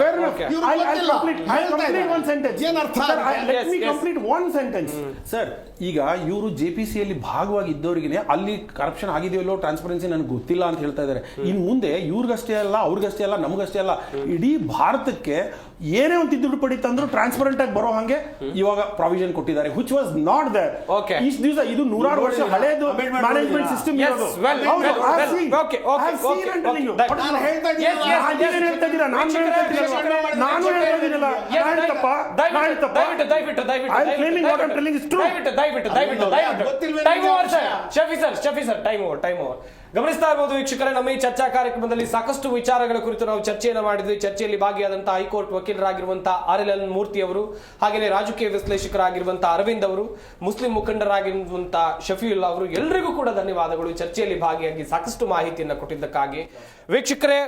ಸರ್, ಈಗ ಇವರು JPCಯಲ್ಲಿ ಭಾಗವಾಗಿದ್ದವರಿಗೆ ಅಲ್ಲಿ ಕರಪ್ಷನ್ ಆಗಿದೆಯಲ್ಲೋ ಟ್ರಾನ್ಸ್ಪರೆನ್ಸಿ ನನಗೆ ಗೊತ್ತಿಲ್ಲ ಅಂತ ಹೇಳ್ತಾ ಇದ್ದಾರೆ. ಇನ್ನು ಮುಂದೆ ಇವ್ರಿಗಷ್ಟೇ ಅಲ್ಲ, ಅವ್ರಿಗಷ್ಟೇ ಅಲ್ಲ, ನಮಗಷ್ಟೇ ಅಲ್ಲ, ಇಡೀ ಭಾರತಕ್ಕೆ ಏನೇ ಒಂದು ತಿದ್ದುಪಡಿ ತಂದ್ರು ಟ್ರಾನ್ಸ್ಪರೆಂಟ್ ಆಗಿ ಬರೋ ಹಾಗೆ ಇವಾಗ ಪ್ರಾವಿಷನ್ ಕೊಟ್ಟಿದ್ದಾರೆ, ವಿಚ್ ವಾಸ್ ನಾಟ್ ದೇರ್. ಇಷ್ಟು ದಿವಸ ಇದು 100 ವರ್ಷ ಹಳೆಯದು ಮ್ಯಾನೇಜ್ಮೆಂಟ್ ಸಿಸ್ಟಮ್ ಇರೋದು. ಗಮನಿಸ್ತಾ ಇರಬಹುದು ವೀಕ್ಷಕರೇ, ನಮ್ಮ ಈ ಚರ್ಚಾ ಕಾರ್ಯಕ್ರಮದಲ್ಲಿ ಸಾಕಷ್ಟು ವಿಚಾರಗಳ ಕುರಿತು ನಾವು ಚರ್ಚೆಯನ್ನು ಮಾಡಿದ್ವಿ. ಚರ್ಚೆಯಲ್ಲಿ ಭಾಗಿಯಾದಂತಹ ಹೈಕೋರ್ಟ್ ವಕೀಲರಾಗಿರುವಂತಹ RLN ಮೂರ್ತಿ ಅವರು, ಹಾಗೆಯೇ ರಾಜಕೀಯ ವಿಶ್ಲೇಷಕರಾಗಿರುವಂತಹ ಅರವಿಂದ್ ಅವರು, ಮುಸ್ಲಿಂ ಮುಖಂಡರಾಗಿರುವಂತಹ ಶಫೀವುಲ್ಲಾ ಅವರು, ಎಲ್ಲರಿಗೂ ಕೂಡ ಧನ್ಯವಾದಗಳು. ಚರ್ಚೆಯಲ್ಲಿ ಭಾಗಿಯಾಗಿ ಸಾಕಷ್ಟು ಮಾಹಿತಿಯನ್ನು ಕೊಟ್ಟಿದ್ದಕ್ಕಾಗಿ. ವೀಕ್ಷಕರೇ,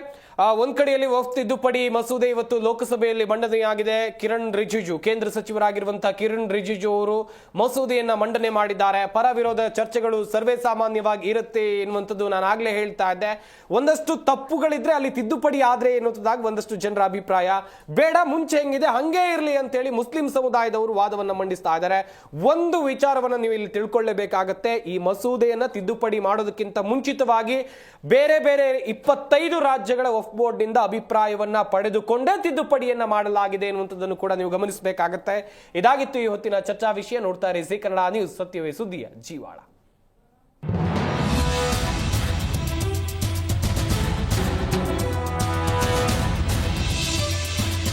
ಒಂದ್ ಕಡೆಯಲ್ಲಿ ವಕ್ಫ್ ತಿದ್ದುಪಡಿ ಮಸೂದೆ ಇವತ್ತು ಲೋಕಸಭೆಯಲ್ಲಿ ಮಂಡನೆಯಾಗಿದೆ. ಕಿರಣ್ ರಿಜಿಜು, ಕೇಂದ್ರ ಸಚಿವರಾಗಿರುವಂತಹ ಕಿರಣ್ ರಿಜಿಜು ಅವರು ಮಸೂದೆಯನ್ನ ಮಂಡನೆ ಮಾಡಿದ್ದಾರೆ. ಪರ ವಿರೋಧ ಚರ್ಚೆಗಳು ಸರ್ವೇ ಸಾಮಾನ್ಯವಾಗಿ ಇರುತ್ತೆ ಎನ್ನುವಂಥದ್ದು ನಾನು ಆಗ್ಲೇ ಹೇಳ್ತಾ ಇದ್ದೆ. ಒಂದಷ್ಟು ತಪ್ಪುಗಳಿದ್ರೆ ಅಲ್ಲಿ ತಿದ್ದುಪಡಿ ಆದ್ರೆ ಎನ್ನುವಂಥದ್ದಾಗಿ ಒಂದಷ್ಟು ಜನರ ಅಭಿಪ್ರಾಯ. ಬೇಡ, ಮುಂಚೆ ಹೆಂಗಿದೆ ಹಂಗೆ ಇರಲಿ ಅಂತೇಳಿ ಮುಸ್ಲಿಂ ಸಮುದಾಯದವರು ವಾದವನ್ನ ಮಂಡಿಸ್ತಾ ಇದ್ದಾರೆ. ಒಂದು ವಿಚಾರವನ್ನ ನೀವು ಇಲ್ಲಿ ತಿಳ್ಕೊಳ್ಳೇಬೇಕಾಗತ್ತೆ. ಈ ಮಸೂದೆಯನ್ನ ತಿದ್ದುಪಡಿ ಮಾಡೋದಕ್ಕಿಂತ ಮುಂಚಿತವಾಗಿ ಬೇರೆ ಬೇರೆ 25 ರಾಜ್ಯಗಳ ವಕ್ಫ್ ಬೋರ್ಡ್ ನಿಂದ ಅಭಿಪ್ರಾಯವನ್ನ ಪಡೆದುಕೊಂಡೇ ತಿದ್ದುಪಡಿಯನ್ನ ಮಾಡಲಾಗಿದೆ ಎನ್ನುವಂಥದ್ದನ್ನು ಕೂಡ ನೀವು ಗಮನಿಸಬೇಕಾಗತ್ತೆ. ಇದಾಗಿತ್ತು ಈ ಹೊತ್ತಿನ ಚರ್ಚಾ ವಿಷಯ. ನೋಡ್ತಾ ಇರಿ ಜೀ ಕನ್ನಡ ನ್ಯೂಸ್, ಸತ್ಯವೇ ಸುದ್ದಿಯ ಜೀವಾಳ.